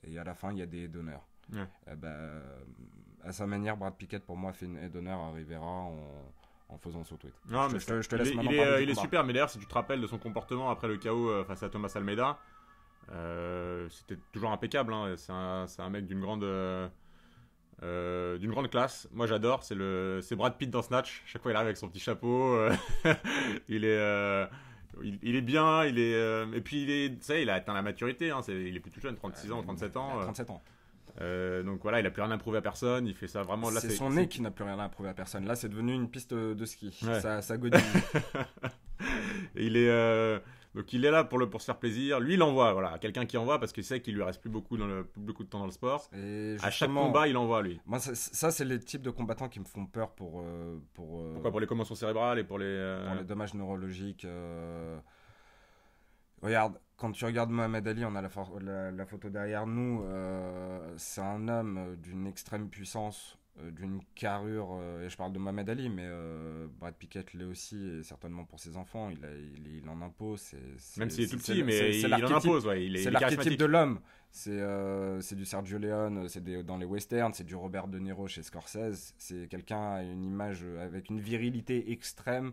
Et à la fin, il y a des aides d'honneur. Ouais. À sa manière, Brad Pickett, pour moi, fait une aide d'honneur à Rivera en faisant ce tweet. Non, je te laisse maintenant il parler du est combat. super, mais d'ailleurs, si tu te rappelles de son comportement après le KO face à Thomas Almeida, c'était toujours impeccable. Hein. C'est un mec d'une grande classe. Moi, j'adore. C'est Brad Pitt dans Snatch. Chaque fois, il arrive avec son petit chapeau. Il est bien, et puis ça y est, il a atteint la maturité, hein, il est plus tout jeune, 36 ans, 37 ans. 37 ans. Donc voilà, il a plus rien à prouver à personne, il fait ça vraiment. Là, c'est son nez qui n'a plus rien à prouver à personne. Là, c'est devenu une piste de ski. Ouais. Ça godille. Et donc il est là pour se faire plaisir. Lui, il envoie, voilà, quelqu'un qui envoie parce qu'il sait qu'il lui reste plus beaucoup de temps dans le sport. Et à chaque combat, il envoie, lui. Moi, ça, c'est les types de combattants qui me font peur pour Pourquoi? Pour les commotions cérébrales et pour les dommages neurologiques. Regarde, quand tu regardes Mohamed Ali, on a la photo derrière nous. C'est un homme d'une extrême puissance, d'une carrure. Et je parle de Mohamed Ali, mais Brad Pickett l'est aussi, et certainement pour ses enfants. Il en impose. Même s'il est tout petit, mais il en impose. Ouais, c'est l'archétype de l'homme. C'est du Sergio Leone, dans les westerns, c'est du Robert De Niro chez Scorsese. C'est quelqu'un à une image avec une virilité extrême.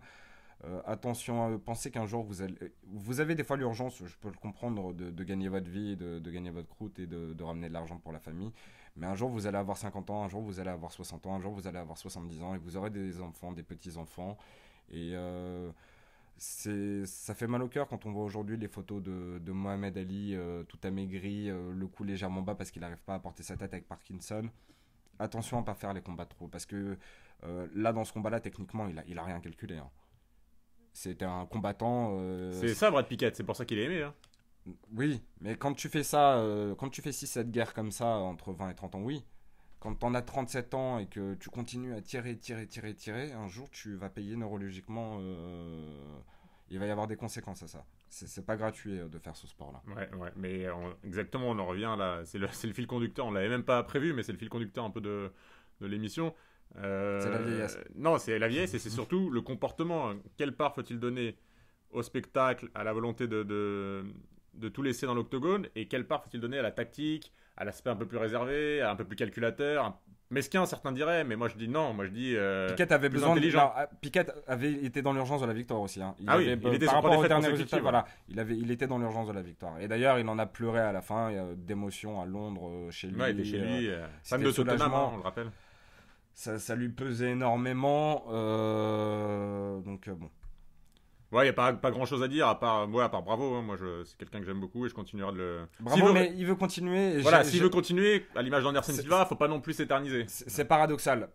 Attention à penser qu'un jour vous avez des fois l'urgence, je peux le comprendre, de gagner votre vie, de gagner votre croûte et de ramener de l'argent pour la famille, mais un jour vous allez avoir 50 ans, un jour vous allez avoir 60 ans, un jour vous allez avoir 70 ans, et vous aurez des enfants, des petits-enfants, et ça fait mal au cœur quand on voit aujourd'hui les photos de Mohamed Ali tout amaigri, le cou légèrement bas parce qu'il n'arrive pas à porter sa tête avec Parkinson. Attention à ne pas faire les combats trop, parce que là dans ce combat là techniquement il a rien calculé, hein. C'était un combattant. C'est ça, Brad Pickett, c'est pour ça qu'il est aimé. Hein. Oui, mais quand tu fais ça, quand tu fais 6-7 guerres comme ça, entre 20 et 30 ans, oui. Quand t'en as 37 ans et que tu continues à tirer, un jour tu vas payer neurologiquement. Il va y avoir des conséquences à ça. C'est pas gratuit de faire ce sport-là. Ouais, mais exactement, on en revient là. C'est le fil conducteur, on l'avait même pas prévu, mais c'est le fil conducteur un peu de l'émission. C'est la vieillesse. Non, c'est la vieillesse et c'est surtout le comportement. Quelle part faut-il donner au spectacle, à la volonté de tout laisser dans l'octogone, et quelle part faut-il donner à la tactique, à l'aspect un peu plus réservé, un peu plus calculateur, Mais ce qu'un certain dirait, mais moi je dis non, moi je dis Piquet avait plus besoin intelligent. Piquet avait été dans l'urgence de la victoire aussi. Hein. Ah oui, avait, il était par sur trois rapport au défaites dernier résultat, consécutives. voilà, il était dans l'urgence de la victoire. Et d'ailleurs, il en a pleuré à la fin, d'émotion à Londres, chez lui. Ouais, il était chez lui, fan c'était de de Tottenham, soulagement. on le rappelle. Ça lui pesait énormément. Donc bon. Ouais, il n'y a pas grand chose à dire, à part bravo. Hein. Moi, c'est quelqu'un que j'aime beaucoup et je continuerai de le. Bravo, mais il veut continuer. Voilà, s'il veut continuer, à l'image d'Anderson Silva, faut pas non plus s'éterniser. C'est paradoxal.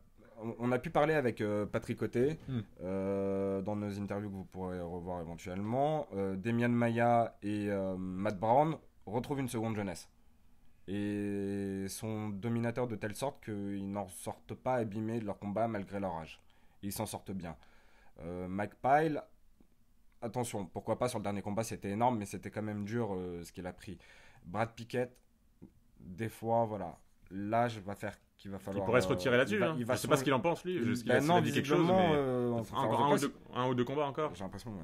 On a pu parler avec Patrick Côté dans nos interviews que vous pourrez revoir éventuellement. Demian Maia et Matt Brown retrouvent une seconde jeunesse et sont dominateurs de telle sorte qu'ils n'en sortent pas abîmés de leur combat malgré leur âge. Ils s'en sortent bien. Mike Pyle, attention, pourquoi pas sur le dernier combat, c'était énorme, mais c'était quand même dur ce qu'il a pris. Brad Pickett, des fois, voilà, l'âge va faire qu'il va falloir. Il pourrait se retirer là-dessus. Il va je sais pas ce qu'il en pense lui. Il a non, dit quelque chose. Mais... encore un ou deux combats encore. J'ai l'impression, ouais.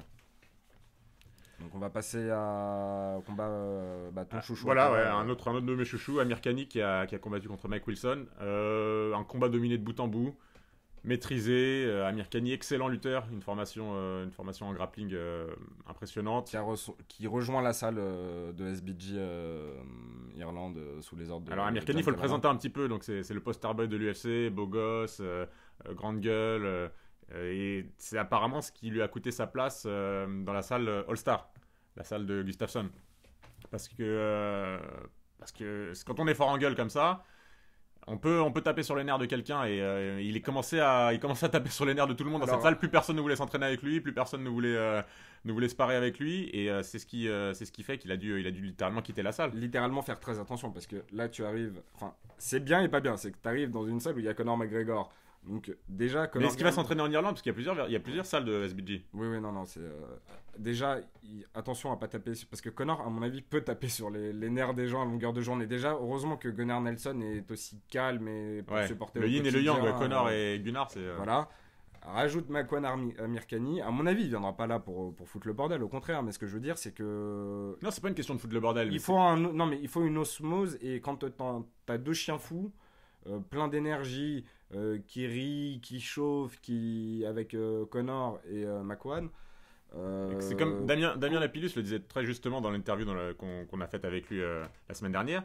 Donc on va passer au combat ton chouchou. Voilà, ouais, un autre de mes chouchous, Amir Khani qui a combattu contre Mike Wilson. Un combat dominé de bout en bout. Maîtrisé, Amir Khani, excellent lutteur, une formation en grappling impressionnante. Qui rejoint la salle de SBG Irlande sous les ordres de. Alors Amir Khani, il faut le présenter un petit peu, donc c'est le poster boy de l'UFC, beau gosse, grande gueule, et c'est apparemment ce qui lui a coûté sa place dans la salle All-Star, la salle de Gustafsson. Parce que quand on est fort en gueule comme ça, on peut taper sur les nerfs de quelqu'un et il commençait à taper sur les nerfs de tout le monde dans cette salle. Plus personne ne voulait s'entraîner avec lui, plus personne ne voulait se parer avec lui et c'est ce qui fait qu'il a dû littéralement quitter la salle. Littéralement faire très attention parce que là tu arrives, enfin c'est bien et pas bien, c'est que tu arrives dans une salle où il y a Conor McGregor. Donc déjà mais est-ce qu'il va s'entraîner en Irlande parce qu'il y a plusieurs salles de SBG. Oui non c'est déjà attention à pas taper parce que Conor à mon avis peut taper sur les nerfs des gens à longueur de journée. Déjà heureusement que Gunnar Nelson est aussi calme et pour supporter le yin et le yang, Conor et Gunnar c'est voilà. Rajoute Makwan Amir Khani. À mon avis, il viendra pas là pour foutre le bordel. Au contraire, mais ce que je veux dire, c'est que non, c'est pas une question de foutre le bordel. Il faut une osmose et quand t'as deux chiens fous, plein d'énergie, qui rient, qui chauffent, avec Conor et Makwan. C'est comme Damien Lapillus le disait très justement dans l'interview qu'on a faite avec lui la semaine dernière.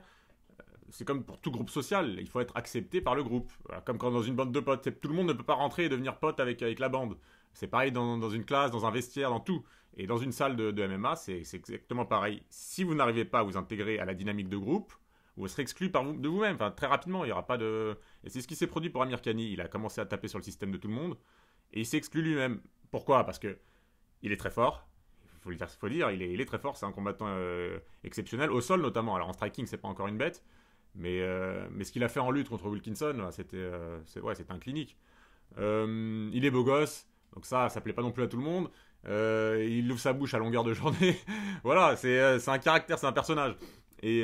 C'est comme pour tout groupe social, il faut être accepté par le groupe. Voilà, comme quand dans une bande de potes, tout le monde ne peut pas rentrer et devenir pote avec la bande. C'est pareil dans une classe, dans un vestiaire, dans tout. Et dans une salle de MMA, c'est exactement pareil. Si vous n'arrivez pas à vous intégrer à la dynamique de groupe, vous serez exclu de vous-même. Enfin, très rapidement, il n'y aura pas de... Et c'est ce qui s'est produit pour Amir Khani. Il a commencé à taper sur le système de tout le monde et il s'est exclu lui-même. Pourquoi ? Parce que il est très fort. Il faut dire, il est très fort. C'est un combattant exceptionnel, au sol notamment. Alors en striking, c'est pas encore une bête. Mais ce qu'il a fait en lutte contre Wilkinson, c'était un clinique. Il est beau gosse, donc ça plaît pas non plus à tout le monde. Il ouvre sa bouche à longueur de journée. Voilà, c'est un caractère, c'est un personnage. Et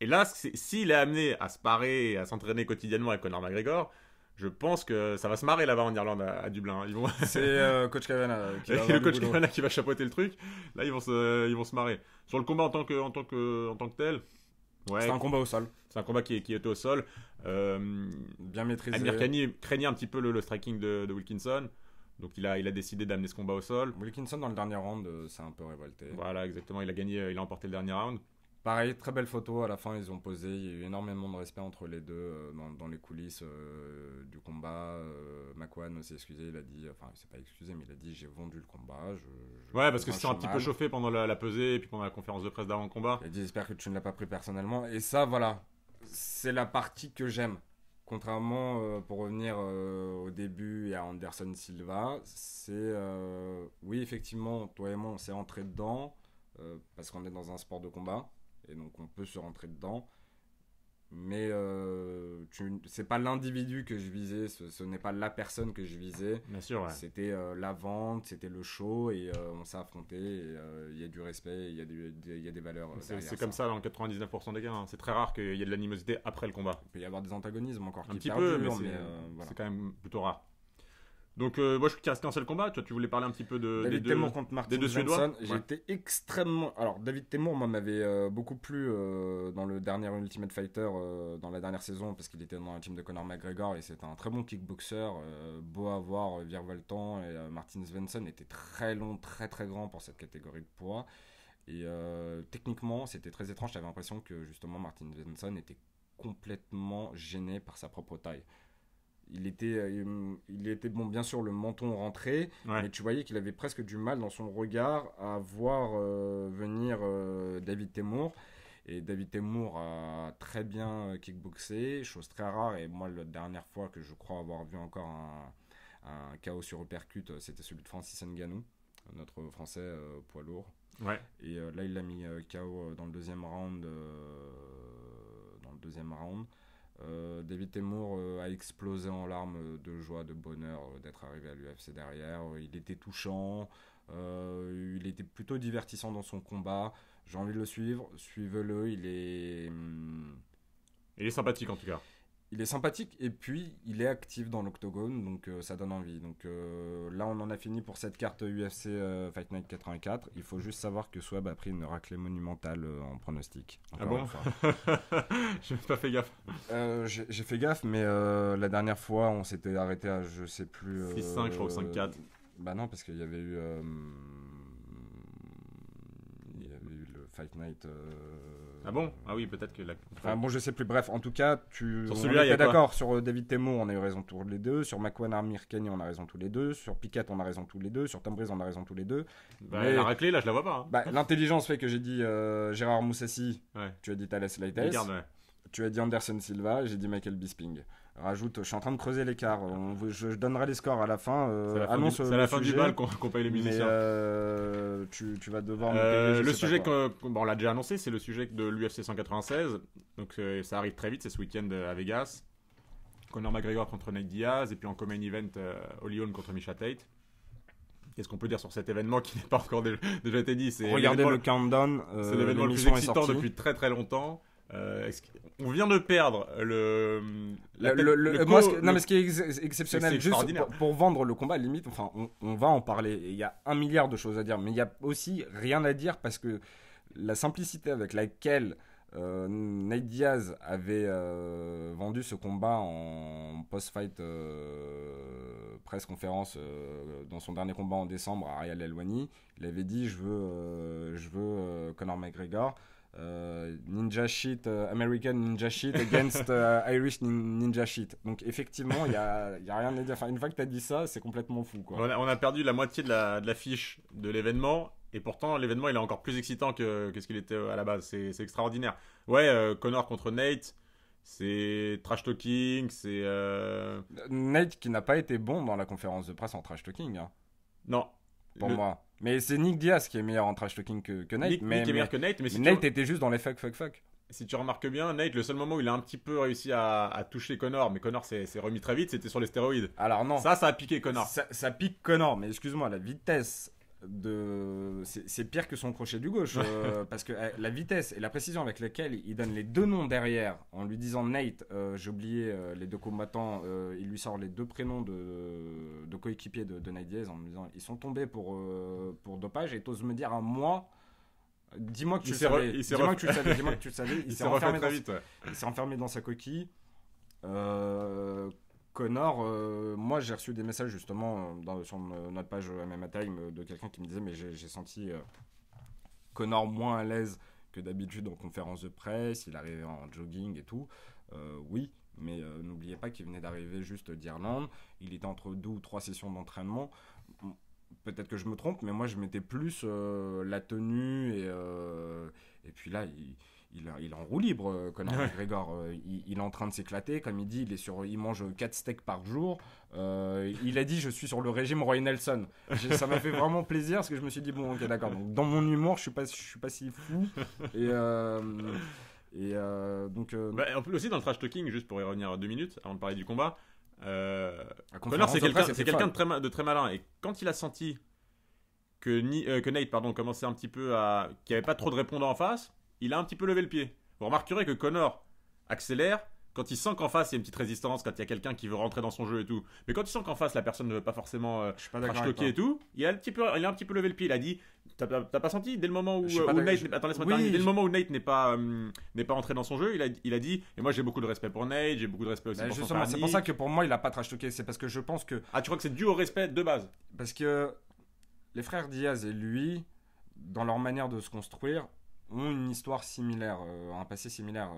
là, s'il est amené à se parer et à s'entraîner quotidiennement avec Conor McGregor, je pense que ça va se marrer là-bas en Irlande, à Dublin. C'est Coach Cavana qui va le coach Cavana qui va chapeauter le truc. Là, ils vont se marrer. Sur le combat en tant que tel. Ouais, c'est un combat au sol. C'est un combat qui était au sol. Bien maîtrisé. Amir Khani craignait un petit peu le striking de Wilkinson. Donc il a décidé d'amener ce combat au sol. Wilkinson dans le dernier round s'est un peu révolté. Voilà, exactement. Il a gagné, il a emporté le dernier round. Pareil, très belle photo. À la fin, ils ont posé. Il y a eu énormément de respect entre les deux dans les coulisses du combat. Makwan s'est excusé. Il a dit, enfin, il s'est pas excusé, mais il a dit j'ai vendu le combat. Ouais, parce que c'était un petit peu chauffé pendant la pesée et puis pendant la conférence de presse d'avant le combat. Il a dit j'espère que tu ne l'as pas pris personnellement. Et ça, voilà, c'est la partie que j'aime. Contrairement, pour revenir au début et à Anderson Silva, c'est oui, effectivement, toi et moi, on s'est rentré dedans parce qu'on est dans un sport de combat. Et donc on peut se rentrer dedans, mais c'est pas l'individu que je visais, ce n'est pas la personne que je visais. Bien sûr, ouais. C'était la vente, c'était le show et on s'est affronté. Il y a du respect, il y a des valeurs. C'est comme ça dans 99% des cas. Hein. C'est très rare qu'il y ait de l'animosité après le combat. Il peut y avoir des antagonismes encore un qui petit perdurent, peu, mais voilà. c'est quand même plutôt rare. Donc, moi, je suis resté un seul combat. Toi, tu voulais parler un petit peu David Temur contre Martin deux Suédois. Svensson, j'ai été extrêmement... Alors, David Temur, moi, m'avait beaucoup plu dans le dernier Ultimate Fighter, dans la dernière saison, parce qu'il était dans la team de Conor McGregor, et c'était un très bon kickboxer, beau à voir, virevoltant, et Martin Svensson était très long, très très grand pour cette catégorie de poids. Et techniquement, c'était très étrange, j'avais l'impression que, justement, Martin Svensson était complètement gêné par sa propre taille. Il était bon, bien sûr, le menton rentré, Ouais. mais tu voyais qu'il avait presque du mal dans son regard à voir venir David Temur. Et David Temur a très bien kickboxé, chose très rare. Et moi, la dernière fois que je crois avoir vu encore un KO sur uppercut, c'était celui de Francis Ngannou, notre français poids lourd. Ouais. Et là, il l'a mis KO dans le deuxième round. David Temur a explosé en larmes de joie, de bonheur d'être arrivé à l'UFC derrière. Il était touchant, il était plutôt divertissant dans son combat. J'ai envie de le suivre, suivez-le. Il est sympathique en tout cas. Il est sympathique et puis il est actif dans l'octogone, donc ça donne envie. Donc là, on en a fini pour cette carte UFC Fight Night 84. Il faut juste savoir que Swab a pris une raclée monumentale en pronostic. Ah bon? J'ai pas fait gaffe. J'ai fait gaffe, mais la dernière fois, on s'était arrêté à je sais plus. 6-5, je crois, ou 5-4. Bah non, parce qu'il y avait eu. Il y avait eu le Fight Night. Ah bon? Ah oui, peut-être que la. Enfin bon, je sais plus. Bref, en tout cas, Sur on celui-là, il y a était quoi? d'accord sur David Temur, on a eu raison tous les deux. Sur Makwan Amir Kenny, on a raison tous les deux. Sur Piquet, on a raison tous les deux. Sur Tom Breeze, on a raison tous les deux. Bah, Mais- la raclée, là, je la vois pas. Hein. Bah, l'intelligence fait que j'ai dit Gérard Moussassi, Ouais. tu as dit Thales Leites, Regarde, ouais. tu as dit Anderson Silva, j'ai dit Michael Bisping. Rajoute, je suis en train de creuser l'écart. Je donnerai les scores à la fin. C'est la fin du bal qu'on paye les Mais musiciens. tu vas devoir me payer, je Le sais sujet pas quoi. on l'a déjà annoncé, c'est le sujet de l'UFC 196. Donc ça arrive très vite, c'est ce week-end à Vegas. Conor McGregor contre Nate Diaz et puis en co-main event Holly Holm contre Misha Tate. Qu'est-ce qu'on peut dire sur cet événement qui n'est pas encore déjà été dit? Regardez le countdown. C'est l'événement le plus l'émission est excitant sortie. depuis très très longtemps. On vient de perdre Moi, non, mais ce qui est exceptionnel, c'est juste extraordinaire. pour vendre le combat, limite, enfin, on va en parler. Il y a 1 milliard de choses à dire, mais il y a aussi rien à dire parce que la simplicité avec laquelle Nate Diaz avait vendu ce combat en post-fight press conférence dans son dernier combat en décembre à Ariel Helwani, il avait dit je veux Conor McGregor. Ninja shit, American ninja shit against Irish ninja shit. Donc effectivement, il y a rien à dire. Enfin, une fois que tu as dit ça, c'est complètement fou, quoi. On a perdu la moitié de la fiche de l'événement. Et pourtant, l'événement, il est encore plus excitant que ce qu'il était à la base. C'est extraordinaire. Ouais, Conor contre Nate, c'est trash talking, c'est... Nate qui n'a pas été bon dans la conférence de presse en trash talking, hein, Non. pour moi. Mais c'est Nick Diaz qui est meilleur en trash talking que Nate. Nick est meilleur que Nate, mais mais si Nate était juste dans les fuck. si tu remarques bien, Nate, le seul moment où il a un petit peu réussi à toucher Conor, mais Conor s'est remis très vite, c'était sur les stéroïdes. Alors non. Ça a piqué Conor. Ça pique Conor, mais excuse-moi, la vitesse c'est pire que son crochet du gauche parce que la vitesse et la précision avec laquelle il donne les deux noms derrière en lui disant Nate, j'ai oublié les deux combattants, il lui sort les deux prénoms de coéquipiers de Nate Diaz en me disant ils sont tombés pour dopage et t'oses me dire à moi. Dis-moi que tu le savais. Dis-moi que tu le savais. Il s'est refait très vite. Ouais. Il s'est enfermé dans sa coquille. Conor, moi j'ai reçu des messages justement sur notre page MMA Time de quelqu'un qui me disait mais j'ai senti Conor moins à l'aise que d'habitude en conférence de presse, il arrivait en jogging et tout. Oui, mais n'oubliez pas qu'il venait d'arriver juste d'Irlande, il était entre 2 ou 3 sessions d'entraînement. Peut-être que je me trompe, mais moi je mettais plus la tenue et puis là il est en roue libre, Conor McGregor. Il est en train de s'éclater, comme il dit, il mange 4 steaks par jour. Il a dit je suis sur le régime Roy Nelson. Ça m'a fait vraiment plaisir parce que je me suis dit bon ok d'accord. Donc dans mon humour je suis pas si fou donc. Bah, aussi dans le trash talking, juste pour y revenir 2 minutes avant de parler du combat. Conor c'est quelqu'un de très malin et quand il a senti que Nate commençait un petit peu qu'il n'y avait pas trop de répondants en face, il a un petit peu levé le pied. Vous remarquerez que Conor accélère, quand il sent qu'en face il y a une petite résistance, quand il y a quelqu'un qui veut rentrer dans son jeu et tout. Mais quand il sent qu'en face la personne ne veut pas forcément Je suis pas d'accord trash avec talker et toi. tout, il a un petit peu levé le pied. Il a dit, t'as pas senti dès le moment où, Je suis pas où d'accord. Nate, attends laisse-moi Oui, terminer, dès le moment où Nate n'est pas entré dans son jeu, il a dit, et moi j'ai beaucoup de respect pour Nate, j'ai beaucoup de respect aussi Bah, pour son justement, frère c'est Nick. pour ça que pour moi, il a pas trash talké. C'est parce que je pense que. Ah, tu crois que c'est dû au respect de base? Parce que les frères Diaz et lui, dans leur manière de se construire, ont une histoire similaire, un passé similaire.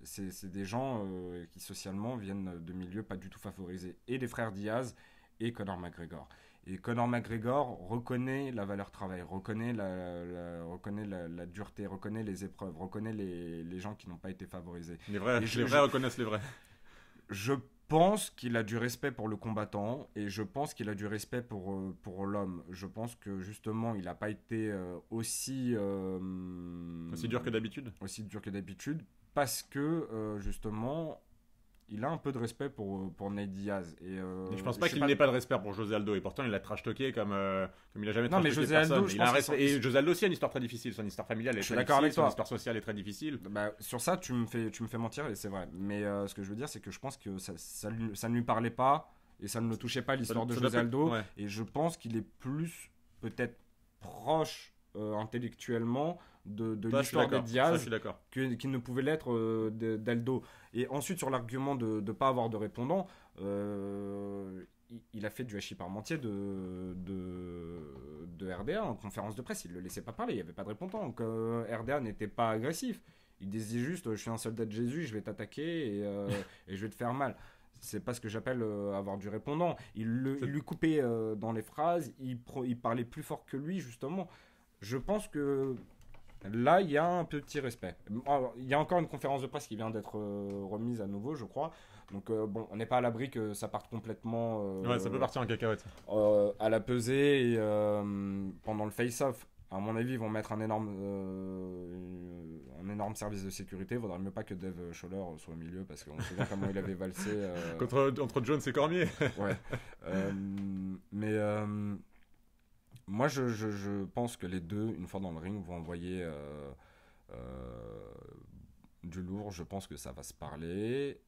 C'est des gens qui socialement viennent de milieux pas du tout favorisés. Et les frères Diaz et Conor McGregor. Et Conor McGregor reconnaît la valeur travail, reconnaît la dureté, reconnaît les épreuves, reconnaît les gens qui n'ont pas été favorisés. Les vrais, Et les vrais reconnaissent les vrais. Je pense qu'il a du respect pour le combattant et je pense qu'il a du respect pour l'homme. Je pense que justement, il n'a pas été Aussi dur que d'habitude. aussi dur que d'habitude parce que justement, il a un peu de respect pour Nate Diaz. Et je pense pas sais qu'il n'ait pas de respect pour José Aldo. Et pourtant, il l'a trash talké comme il a jamais Non, trash mais talké José personne. Aldo, je Il a un pense respect. qu'ils sont- Et José Aldo aussi a une histoire très difficile. Son histoire familiale est Je suis très d'accord avec difficile. Son toi. histoire sociale est très difficile. Bah, sur ça, tu me fais mentir et c'est vrai. Mais ce que je veux dire, c'est que je pense que ça ne lui parlait pas et ça ne le touchait pas l'histoire de Ça José doit Aldo. ouais. Et je pense qu'il est plus peut-être proche intellectuellement de Ça, je suis l'histoire de d'accord. Ça, je Diaz suis d'accord. qu'il ne pouvait l'être d'Aldo. Et ensuite, sur l'argument de ne pas avoir de répondant, il a fait du hachis parmentier de RDA en conférence de presse. Il ne le laissait pas parler, il n'y avait pas de répondant. Donc RDA n'était pas agressif. Il disait juste je suis un soldat de Jésus, je vais t'attaquer et je vais te faire mal. C'est pas ce que j'appelle avoir du répondant. Il lui coupait dans les phrases, il parlait plus fort que lui, justement. Je pense que là, il y a un petit respect. Alors, il y a encore une conférence de presse qui vient d'être remise à nouveau, je crois. Donc, bon, on n'est pas à l'abri que ça parte complètement Ouais, ça peut partir en cacahuète. à la pesée et, pendant le face-off. À mon avis, ils vont mettre un énorme service de sécurité. Il vaudrait mieux pas que Dave Scholler soit au milieu parce qu'on sait bien comment il avait valsé. Entre Jones et Cormier. Ouais. Mais moi, je pense que les deux, une fois dans le ring, vont envoyer du lourd. Je pense que ça va se parler.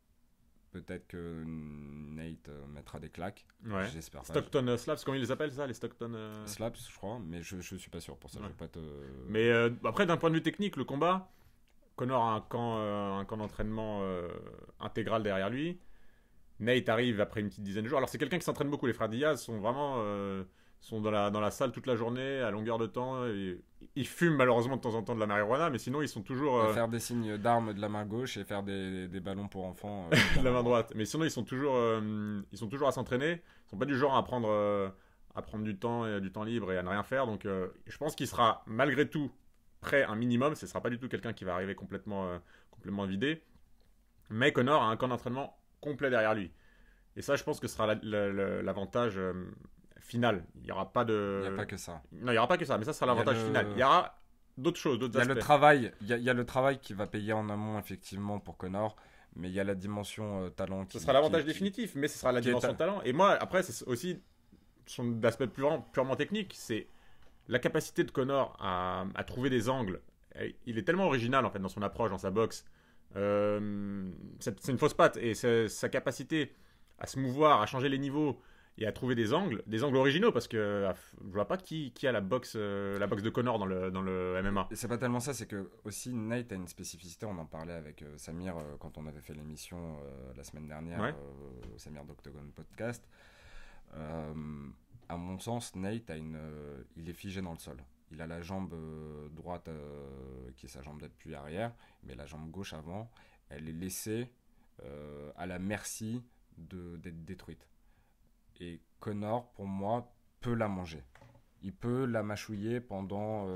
Peut-être que Nate mettra des claques. Ouais. J'espère pas. Stockton Slaps, comment ils les appellent ça, les Stockton Slaps, je crois, mais je suis pas sûr pour ça. Ouais. Je vais pas te... Mais après, d'un point de vue technique, le combat, Conor a un camp d'entraînement intégral derrière lui. Nate arrive après une petite dizaine de jours. Alors, c'est quelqu'un qui s'entraîne beaucoup. Les frères Diaz sont vraiment sont dans la salle toute la journée, à longueur de temps. Et ils fument malheureusement de temps en temps de la marijuana, mais sinon, ils sont toujours faire des signes d'armes de la main gauche et faire des ballons pour enfants de la main droite. Mais sinon, ils sont toujours à s'entraîner. Ils sont pas du genre à prendre du temps libre et à ne rien faire. Donc, je pense qu'il sera malgré tout prêt un minimum. Ce ne sera pas du tout quelqu'un qui va arriver complètement vidé. Mais Conor a un camp d'entraînement complet derrière lui. Et ça, je pense que ce sera l'avantage final. Il n'y aura pas de... Il n'y a pas que ça. Non, il n'y aura pas que ça, mais ça sera l'avantage final. Il y aura d'autres choses, d'autres Il y a aspects. le travail, il y a le travail qui va payer en amont, effectivement, pour Conor. Mais il y a la dimension talent Ce sera l'avantage définitif, mais ce sera la dimension talent. Et moi, après, c'est aussi son aspect purement technique. C'est la capacité de Conor à trouver des angles. Il est tellement original, en fait, dans son approche, dans sa boxe. C'est une fausse patte. Et sa capacité à se mouvoir, à changer les niveaux et à trouver des angles originaux, parce que je vois pas qui a la boxe de Conor dans le MMA. Et c'est pas tellement ça, c'est que aussi Nate a une spécificité. On en parlait avec Samir quand on avait fait l'émission la semaine dernière, Ouais. Samir d'Octagon Podcast. À mon sens, Nate il est figé dans le sol. Il a la jambe droite qui est sa jambe d'appui arrière, mais la jambe gauche avant, elle est laissée à la merci d'être détruite. Et Conor, pour moi, peut la manger. Il peut la mâchouiller pendant...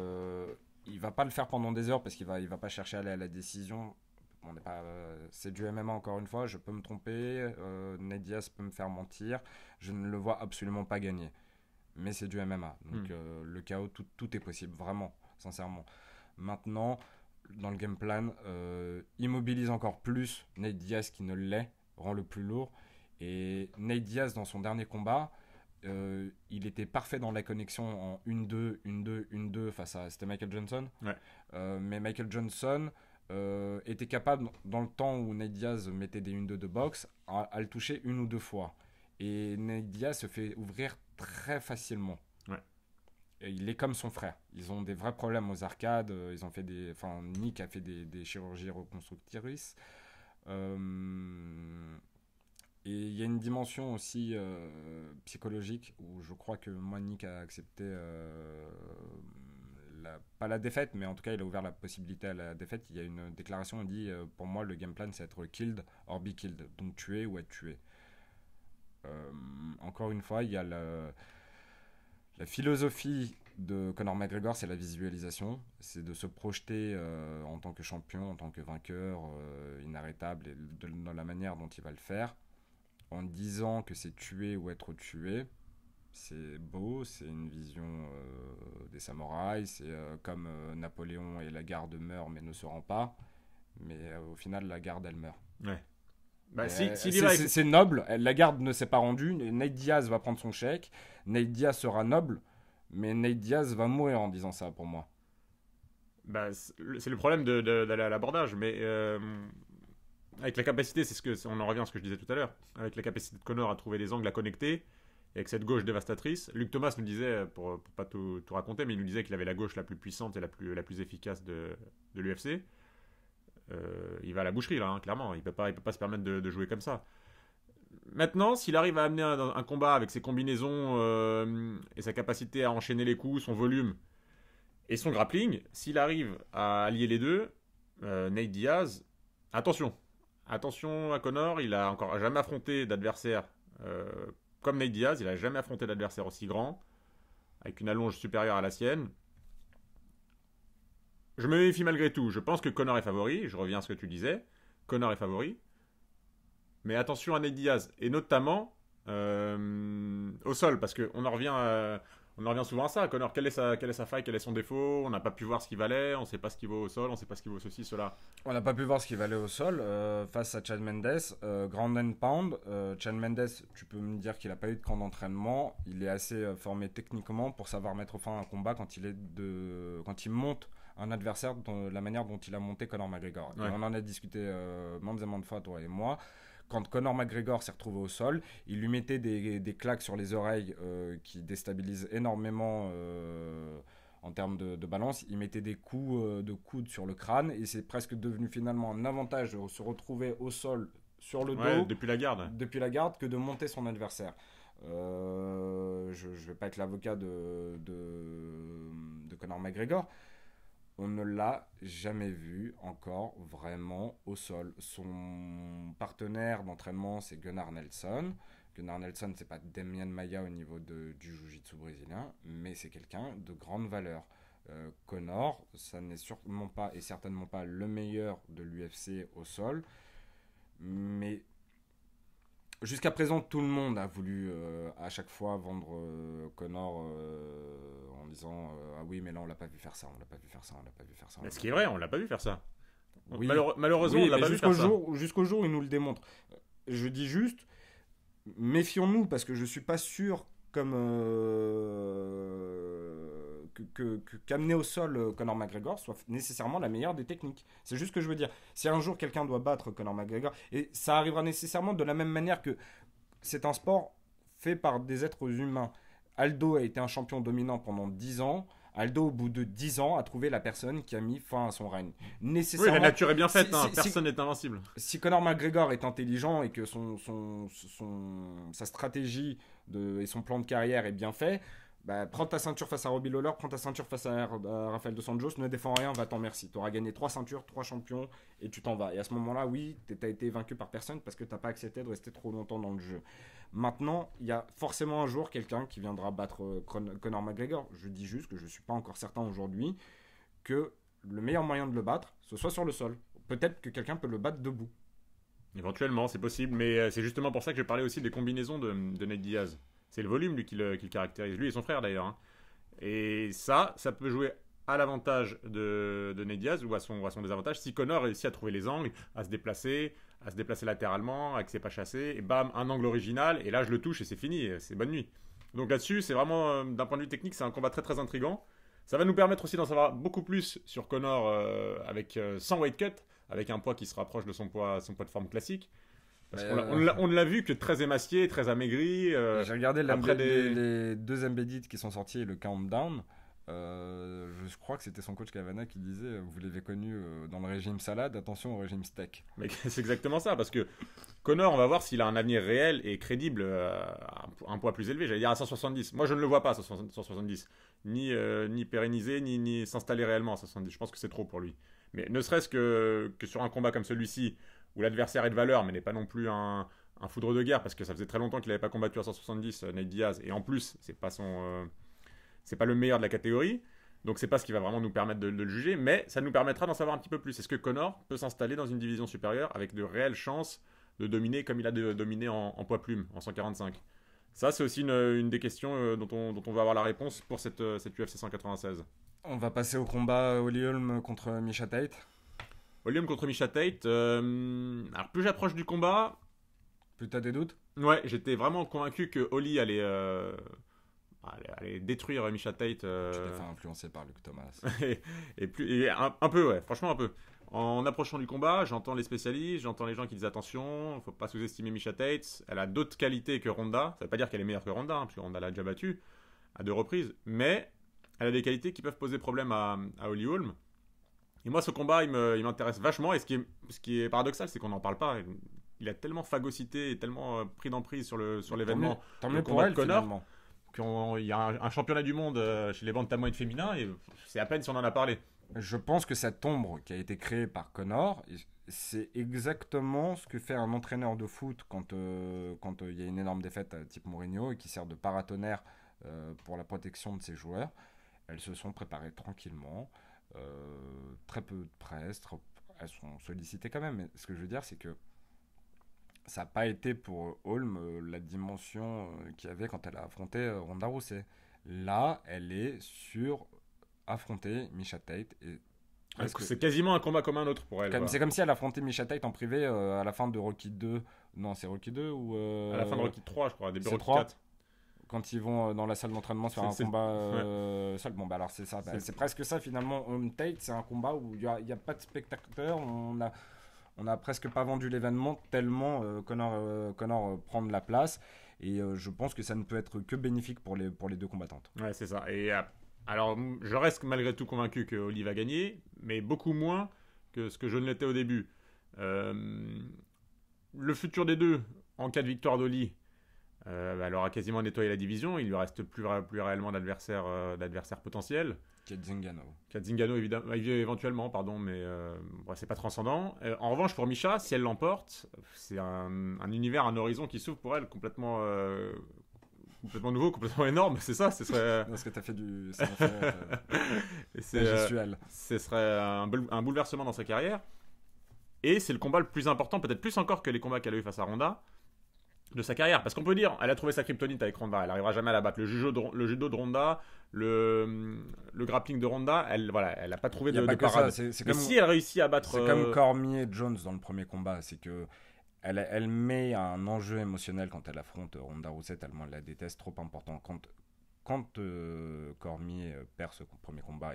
il va pas le faire pendant des heures parce qu'il va pas chercher à aller à la décision. On n'est pas, c'est du MMA encore une fois, je peux me tromper, Nate Diaz peut me faire mentir, je ne le vois absolument pas gagner. Mais c'est du MMA, donc le chaos, tout est possible, vraiment, sincèrement. Maintenant, dans le game plan, immobilise encore plus Nate Diaz qui ne l'est, rend le plus lourd. Et Nate Diaz, dans son dernier combat, il était parfait dans la connexion en 1-2, 1-2, 1-2 face à... C'était Michael Johnson. Ouais. Mais Michael Johnson était capable, dans le temps où Nate Diaz mettait des 1-2 de boxe, à le toucher une ou deux fois. Et Nate Diaz se fait ouvrir très facilement. Ouais. Et il est comme son frère. Ils ont des vrais problèmes aux arcades. Ils ont fait enfin, Nick a fait des chirurgies reconstructrices. Et il y a une dimension aussi psychologique où je crois que moi, Nick a accepté pas la défaite, mais en tout cas, il a ouvert la possibilité à la défaite. Il y a une déclaration, il dit pour moi, le game plan, c'est être killed or be killed. Donc tuer ou être tué. Encore une fois, il y a la philosophie de Conor McGregor, c'est la visualisation. C'est de se projeter en tant que champion, en tant que vainqueur inarrêtable et dans la manière dont il va le faire. En disant que c'est tuer ou être tué, c'est beau, c'est une vision des samouraïs, c'est comme Napoléon et la garde meurent mais ne se rend pas, mais au final la garde elle meurt. Ouais. Bah, c'est noble, la garde ne s'est pas rendue, Nate Diaz va prendre son chèque, Nate Diaz sera noble, mais Nate Diaz va mourir en disant ça pour moi. Bah, c'est le problème d'aller à l'abordage, mais avec la capacité, on en revient à ce que je disais tout à l'heure, avec la capacité de Conor à trouver des angles à connecter, et avec cette gauche dévastatrice, Luc Thomas nous disait, pour pas tout raconter, mais il nous disait qu'il avait la gauche la plus puissante et la plus efficace de l'UFC. Il va à la boucherie là, hein, clairement, il peut pas se permettre de jouer comme ça. Maintenant, s'il arrive à amener un combat avec ses combinaisons et sa capacité à enchaîner les coups, son volume et son grappling, s'il arrive à allier les deux, Nate Diaz, attention à Conor, il a encore jamais affronté d'adversaire comme Nate Diaz, il a jamais affronté d'adversaire aussi grand, avec une allonge supérieure à la sienne. Je me méfie malgré tout, je pense que Conor est favori, je reviens à ce que tu disais, Conor est favori, mais attention à Nate Diaz, et notamment au sol, parce qu'on en revient souvent à ça. Conor, quelle est sa faille, quel est son défaut? On n'a pas pu voir ce qu'il valait, on ne sait pas ce qu'il vaut au sol, on ne sait pas ce qu'il vaut ceci, cela. On n'a pas pu voir ce qu'il valait au sol face à Chad Mendes, ground and pound. Chad Mendes, tu peux me dire qu'il n'a pas eu de camp d'entraînement, il est assez formé techniquement pour savoir mettre fin à un combat quand il monte un adversaire de la manière dont il a monté Conor McGregor. Ouais. On en a discuté maintes et maintes fois, toi et moi. Quand Conor McGregor s'est retrouvé au sol, il lui mettait des claques sur les oreilles qui déstabilisent énormément en termes de balance. Il mettait des coups de coude sur le crâne et c'est presque devenu finalement un avantage de se retrouver au sol sur le dos depuis la garde que de monter son adversaire. Je ne vais pas être l'avocat de Conor McGregor. On ne l'a jamais vu encore vraiment au sol. Son partenaire d'entraînement, c'est Gunnar Nelson. Gunnar Nelson, c'est pas Demian Maia au niveau du jiu-jitsu brésilien, mais c'est quelqu'un de grande valeur. Conor, ça n'est sûrement pas et certainement pas le meilleur de l'UFC au sol, mais jusqu'à présent, tout le monde a voulu à chaque fois vendre Conor en disant ah oui, mais là on l'a pas vu faire ça, on l'a pas vu faire ça, on l'a pas vu faire ça. Mais ce qui est vrai, on l'a pas vu faire ça. Oui. Malheureusement, oui, on l'a pas vu faire ça. Jusqu'au jour où il nous le démontre. Je dis juste, méfions-nous parce que je suis pas sûr comme qu'amener au sol Conor McGregor soit nécessairement la meilleure des techniques. C'est juste ce que je veux dire. Si un jour quelqu'un doit battre Conor McGregor, et ça arrivera nécessairement de la même manière que c'est un sport fait par des êtres humains. Aldo a été un champion dominant pendant 10 ans. Aldo, au bout de 10 ans, a trouvé la personne qui a mis fin à son règne. Nécessairement, oui, la nature est bien faite, personne n'est invincible. Si Conor McGregor est intelligent et que sa stratégie et son plan de carrière est bien fait, bah, prends ta ceinture face à Robbie Lawler, prends ta ceinture face à Rafael Dos Anjos, ne défends rien, va-t'en merci. Tu auras gagné 3 ceintures, 3 champions et tu t'en vas. Et à ce moment-là, oui, tu as été vaincu par personne parce que tu n'as pas accepté de rester trop longtemps dans le jeu. Maintenant, il y a forcément un jour quelqu'un qui viendra battre Conor McGregor. Je dis juste que je ne suis pas encore certain aujourd'hui que le meilleur moyen de le battre, ce soit sur le sol. Peut-être que quelqu'un peut le battre debout. Éventuellement, c'est possible, mais c'est justement pour ça que je parlais aussi des combinaisons de Nate Diaz. C'est le volume, lui, qui le caractérise. Lui et son frère, d'ailleurs. Hein. Et ça peut jouer à l'avantage de Nate Diaz ou à son désavantage. Si Conor réussit à trouver les angles, à se déplacer latéralement, avec ses pas chassés, et bam, un angle original, et là, je le touche et c'est fini, c'est bonne nuit. Donc là-dessus, c'est vraiment, d'un point de vue technique, c'est un combat très très intriguant. Ça va nous permettre aussi d'en savoir beaucoup plus sur Connor avec sans weight cut, avec un poids qui se rapproche de son poids de forme classique. Parce qu'on ne l'a vu que très émacié, très amaigri. J'ai regardé après les deux embedded qui sont sortis et le countdown. Je crois que c'était son coach Cavana qui disait vous l'avez connu dans le régime salade, attention au régime steak. Mais c'est exactement ça, parce que Connor, on va voir s'il a un avenir réel et crédible à un poids plus élevé. J'allais dire à 170. Moi, je ne le vois pas à 170. Ni pérenniser, ni s'installer réellement à 170. Je pense que c'est trop pour lui. Mais ne serait-ce que sur un combat comme celui-ci, où l'adversaire est de valeur, mais n'est pas non plus un foudre de guerre, parce que ça faisait très longtemps qu'il n'avait pas combattu à 170, Nate Diaz, et en plus, c'est pas le meilleur de la catégorie. Donc c'est pas ce qui va vraiment nous permettre de le juger, mais ça nous permettra d'en savoir un petit peu plus. Est-ce que Connor peut s'installer dans une division supérieure avec de réelles chances de dominer comme il a dominé en poids plume, en 145? Ça, c'est aussi une des questions dont on va avoir la réponse pour cette UFC 196. On va passer au combat Holly Holm contre Miesha Tate. Holly Holm contre Miesha Tate. Alors plus j'approche du combat, plus t'as des doutes? Ouais, j'étais vraiment convaincu que Holly allait détruire Miesha Tate. Tu t'es fait influencer par Luke Thomas. et un peu, ouais, franchement un peu. En approchant du combat, j'entends les spécialistes, j'entends les gens qui disent attention, il ne faut pas sous-estimer Miesha Tate. Elle a d'autres qualités que Ronda. Ça ne veut pas dire qu'elle est meilleure que Ronda, parce que Ronda l'a déjà battue à 2 reprises. Mais elle a des qualités qui peuvent poser problème à Holly Holm. Et moi, ce combat, il m'intéresse vachement. Et ce qui est paradoxal, c'est qu'on n'en parle pas. Il a tellement phagocyté et tellement pris d'emprise sur l'événement. Tant mieux pour elle, Connor, finalement. Il y a un championnat du monde chez les bantamweight féminins et c'est à peine si on en a parlé. Je pense que cette ombre qui a été créée par Connor, c'est exactement ce que fait un entraîneur de foot quand il y a une énorme défaite type Mourinho et qui sert de paratonnerre pour la protection de ses joueurs. Elles se sont préparées tranquillement, très peu de presse, elles sont sollicitées quand même. Mais ce que je veux dire, c'est que ça n'a pas été pour Holm la dimension qu'il y avait quand elle a affronté Ronda Rousey. Là, elle est sur affronter Miesha Tate. C'est quasiment un combat comme un autre pour elle. C'est comme si elle affrontait Miesha Tate en privé à la fin de Rocky 2. Non, c'est Rocky 2 ou... à la fin de Rocky 3, je crois, début Rocky 3, 4. Quand ils vont dans la salle d'entraînement faire un combat seul. Bon, bah alors c'est ça. C'est presque ça finalement. Holm Tate, c'est un combat où il n'y a pas de spectateur. On a presque pas vendu l'événement tellement Connor prend de la place. Et je pense que ça ne peut être que bénéfique pour les deux combattantes. Ouais, c'est ça. Et alors, je reste malgré tout convaincu que Holly va gagner, mais beaucoup moins que ce que je ne l'étais au début. Le futur des deux, en cas de victoire d'Holly, elle aura quasiment nettoyé la division. Il lui reste plus réellement d'adversaire potentiel. Zingano évidemment, éventuellement, pardon, mais c'est pas transcendant. En revanche, pour Miesha, si elle l'emporte, c'est un univers, un horizon qui s'ouvre pour elle complètement nouveau, complètement énorme. C'est ça, ce serait. Parce que t'as fait du. C'est gestuel. Ce serait un bouleversement dans sa carrière. Et c'est le combat le plus important, peut-être plus encore que les combats qu'elle a eu face à Ronda, de sa carrière. Parce qu'on peut dire, elle a trouvé sa kryptonite avec Ronda. Elle n'arrivera jamais à la battre. Le judo de Ronda, le grappling de Ronda, elle n'a pas trouvé de parade. Mais si elle réussit à battre... C'est comme Cormier et Jones dans le premier combat. C'est que elle met un enjeu émotionnel quand elle affronte Ronda Rousey, tellement elle la déteste, trop important. Quand Cormier perd ce premier combat,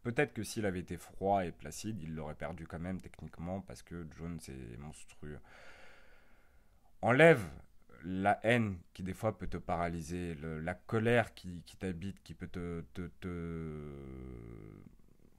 peut-être que s'il avait été froid et placide, il l'aurait perdu quand même techniquement parce que Jones est monstrueux. Enlève la haine qui des fois peut te paralyser, la colère qui t'habite, qui peut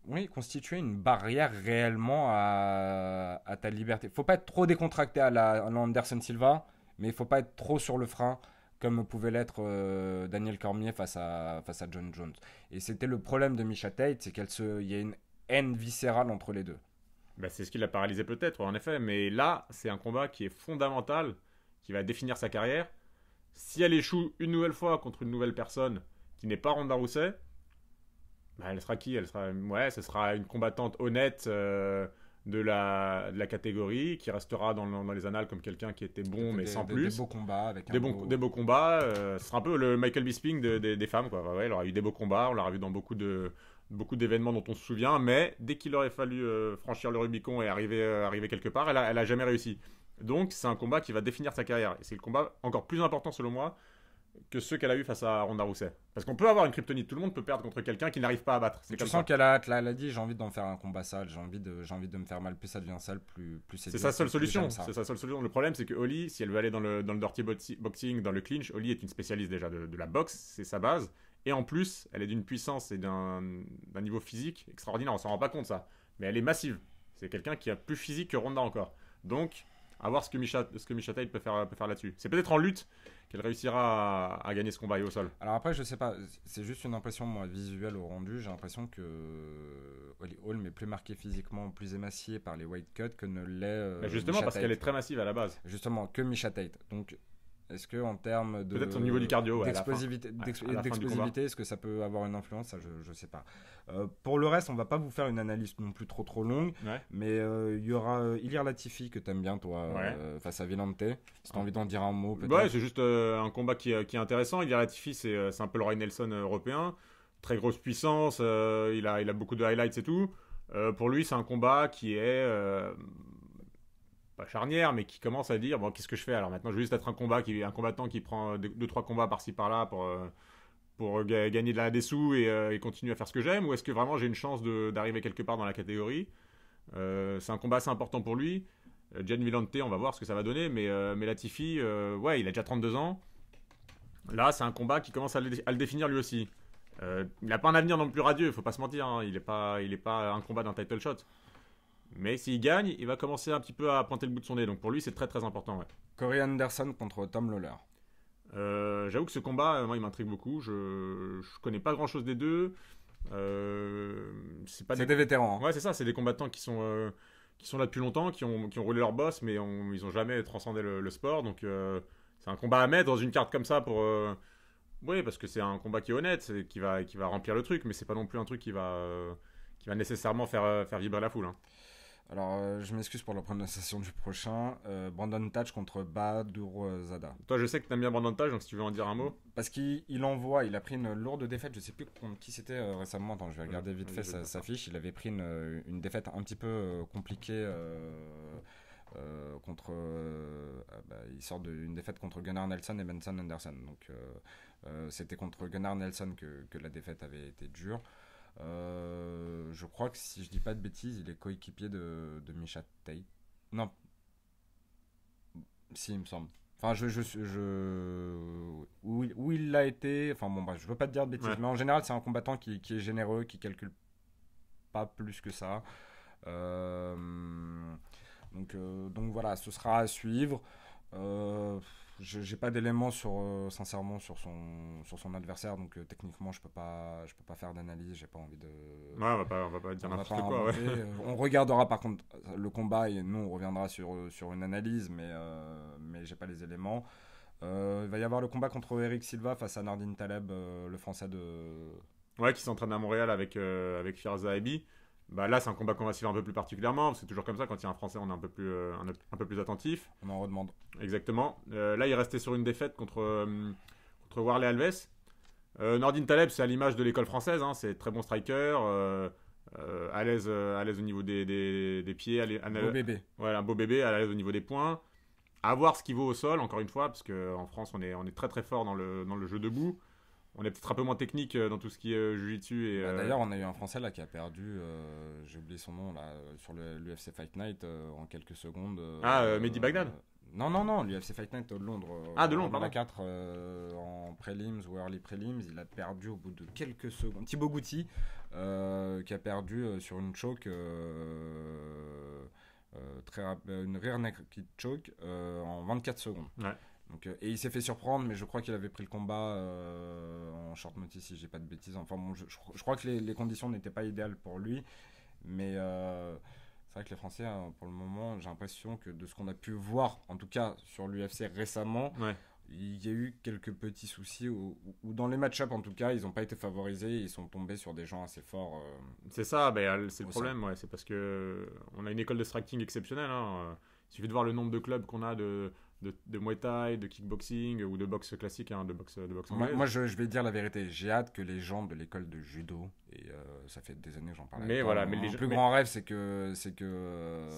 oui, constituer une barrière réellement à ta liberté. Faut pas être trop décontracté à la Anderson Silva, mais il faut pas être trop sur le frein comme pouvait l'être Daniel Cormier face à John Jones. Et c'était le problème de Miesha Tate, c'est il y a une haine viscérale entre les deux. Bah, c'est ce qui l'a paralysé peut-être, en effet, mais là, c'est un combat qui est fondamental, qui va définir sa carrière. Si elle échoue une nouvelle fois contre une nouvelle personne qui n'est pas Ronda Rousey, bah, elle sera qui ? Ce sera une combattante honnête de la catégorie, qui restera dans les annales comme quelqu'un qui était bon, mais sans plus. Des beaux combats. Avec des beaux combats. Ce sera un peu le Michael Bisping des femmes, quoi. Ouais, elle aura eu des beaux combats, on l'a vu dans beaucoup d'événements dont on se souvient, mais dès qu'il aurait fallu franchir le Rubicon et arriver quelque part, elle a jamais réussi. Donc c'est un combat qui va définir sa carrière. Et c'est le combat encore plus important selon moi que ceux qu'elle a eu face à Ronda Rousey. Parce qu'on peut avoir une kryptonite, tout le monde peut perdre contre quelqu'un qui n'arrive pas à battre. C'est Tu comme sens ça. qu'elle a, elle a dit j'ai envie d'en faire un combat sale, j'ai envie de me faire mal, plus ça devient sale, plus c'est C'est dur, sa seule plus solution. j'aime ça. C'est sa seule solution. Le problème, c'est que Holly, si elle veut aller dans le dirty boxing, dans le clinch, Holly est une spécialiste déjà de la boxe, c'est sa base. Et en plus, elle est d'une puissance et d'un niveau physique extraordinaire. On s'en rend pas compte ça, mais elle est massive. C'est quelqu'un qui a plus physique que Ronda encore. Donc, à voir ce que Misha Tate peut faire là-dessus. C'est peut-être en lutte qu'elle réussira à gagner ce combat et au sol. Alors après, je sais pas, c'est juste une impression moi, visuelle au rendu. J'ai l'impression que Holly Holm est plus marquée physiquement, plus émaciée par les weight cuts que ne l'est Mais justement, Misha parce Tate. qu'elle est très massive à la base. Justement, que Misha Tate. Donc, est-ce que en termes de Peut-être au niveau du cardio, ouais, à la fin. d'explosivité, Ouais, à la fin du d'explosivité, est-ce que ça peut avoir une influence? Ça, je sais pas. Pour le reste, on va pas vous faire une analyse non plus trop longue, Ouais. mais il y aura Ilir Latifi que t'aimes bien toi Ouais. face à Villante. Si t'as envie d'en dire un mot, peut-être. Ouais, c'est juste un combat qui est intéressant. Il y a Latifi, c'est un peu le Roy Nelson européen. Très grosse puissance, il a beaucoup de highlights et tout. Pour lui, c'est un combat qui est pas charnière, mais qui commence à dire bon, qu'est-ce que je fais alors maintenant? Je veux juste être un combattant qui prend 2-3 combats par-ci par-là pour gagner des sous et continuer à faire ce que j'aime, ou est-ce que vraiment j'ai une chance d'arriver quelque part dans la catégorie? C'est un combat assez important pour lui. Jen Villante, on va voir ce que ça va donner, mais Latifi, ouais, il a déjà 32 ans. Là, c'est un combat qui commence à le définir lui aussi. Il n'a pas un avenir non plus radieux, il faut pas se mentir, hein. Il est pas un combat d'un title shot. Mais s'il gagne, il va commencer un petit peu à pointer le bout de son nez. Donc pour lui, c'est très très important. Ouais. Corey Anderson contre Tom Lawler. J'avoue que ce combat, moi, il m'intrigue beaucoup. Je connais pas grand chose des deux. C'est des vétérans. Hein. Ouais, c'est ça. C'est des combattants qui sont là depuis longtemps, qui ont roulé leur boss, mais ils ont jamais transcendé le sport. Donc c'est un combat à mettre dans une carte comme ça pour. Oui, parce que c'est un combat qui est honnête, qui va remplir le truc, mais c'est pas non plus un truc qui va nécessairement faire vibrer la foule. Hein. Alors, je m'excuse pour la prononciation du prochain. Brandon Thatch contre Badurzada. Toi, je sais que t'aimes bien Brandon Thatch, donc si tu veux en dire un mot. Parce qu'il a pris une lourde défaite. Je sais plus contre qui c'était récemment. Attends, je vais regarder vite fait sa fiche. Il avait pris une défaite un petit peu compliquée contre. Il sort d'une défaite contre Gunnar Nelson et Benson Anderson. Donc, c'était contre Gunnar Nelson que la défaite avait été dure. Je crois que si je dis pas de bêtises, il est coéquipier de Misha Tate. Non. Si, il me semble. Enfin, où il l'a été. Enfin, bon, je veux pas te dire de bêtises, ouais. Mais en général, c'est un combattant qui est généreux, qui calcule pas plus que ça. Donc voilà, ce sera à suivre. J'ai pas d'éléments sincèrement sur son adversaire, donc techniquement je peux pas faire d'analyse, j'ai pas envie de. Ouais, on va pas dire n'importe quoi. Ouais. On regardera par contre le combat et nous on reviendra sur une analyse, mais j'ai pas les éléments. Il va y avoir le combat contre Eric Silva face à Nordin Taleb, le français de. Ouais, qui s'entraîne à Montréal avec Firza Ebi. Bah là, c'est un combat qu'on va suivre un peu plus particulièrement, parce que c'est toujours comme ça, quand il y a un Français, on est un peu plus attentif. On en redemande. Exactement. Là, il restait sur une défaite contre Warley Alves. Nordin Taleb, c'est à l'image de l'école française, hein, c'est très bon striker, à l'aise au niveau des pieds. Beau bébé. Ouais, un beau bébé, à l'aise au niveau des poings. À voir ce qu'il vaut au sol, encore une fois, parce qu'en France, on est très très fort dans le jeu debout. On est peut-être un peu moins technique dans tout ce qui est jiu-jitsu. D'ailleurs, on a eu un Français là qui a perdu, j'ai oublié son nom, là, sur l'UFC Fight Night en quelques secondes. Mehdi Bagdad Non, l'UFC Fight Night de Londres. De Londres, pardon. 4 en prelims ou early prelims, il a perdu au bout de quelques secondes. Thibaut Gouti, qui a perdu sur une choke, une rear naked choke en 24 secondes. Ouais. Donc, et il s'est fait surprendre, mais je crois qu'il avait pris le combat en short notice, si j'ai pas de bêtises. Enfin bon, je crois que les conditions n'étaient pas idéales pour lui, mais c'est vrai que les Français, pour le moment, j'ai l'impression que de ce qu'on a pu voir, en tout cas sur l'UFC récemment, ouais. Il y a eu quelques petits soucis où dans les match-up, en tout cas, ils n'ont pas été favorisés, ils sont tombés sur des gens assez forts. C'est ça, c'est le problème, ouais, c'est parce que on a une école de striking exceptionnelle. Hein. Il suffit de voir le nombre de clubs qu'on a de Muay Thai, de kickboxing ou de boxe classique, hein, de boxe anglaise. Moi, je vais dire la vérité. J'ai hâte que les gens de l'école de judo, et ça fait des années que j'en parle. Mais voilà, mon plus grand rêve, c'est que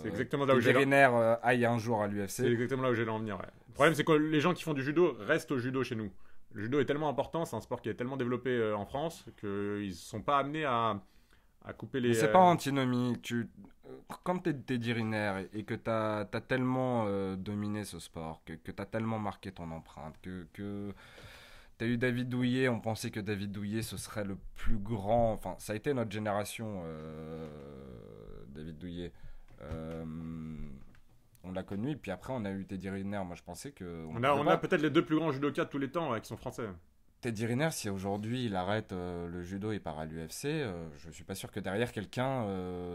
exactement là où les vétérinaires aillent un jour à l'UFC. C'est exactement là où j'allais en venir. Ouais. Le problème, c'est que les gens qui font du judo restent au judo chez nous. Le judo est tellement important, c'est un sport qui est tellement développé en France qu'ils ne sont pas amenés à couper Mais les. c'est pas antinomie. Quand t'es Teddy Riner et que t'as tellement dominé ce sport, que t'as tellement marqué ton empreinte, que t'as eu David Douillet, on pensait que David Douillet ce serait le plus grand. Enfin, ça a été notre génération, David Douillet. Euh, on l'a connu, et puis après on a eu Teddy Riner. Moi je pensais que. On a peut-être les deux plus grands judokas de tous les temps qui sont français. Teddy Riner, si aujourd'hui il arrête le judo et part à l'UFC, je suis pas sûr que derrière quelqu'un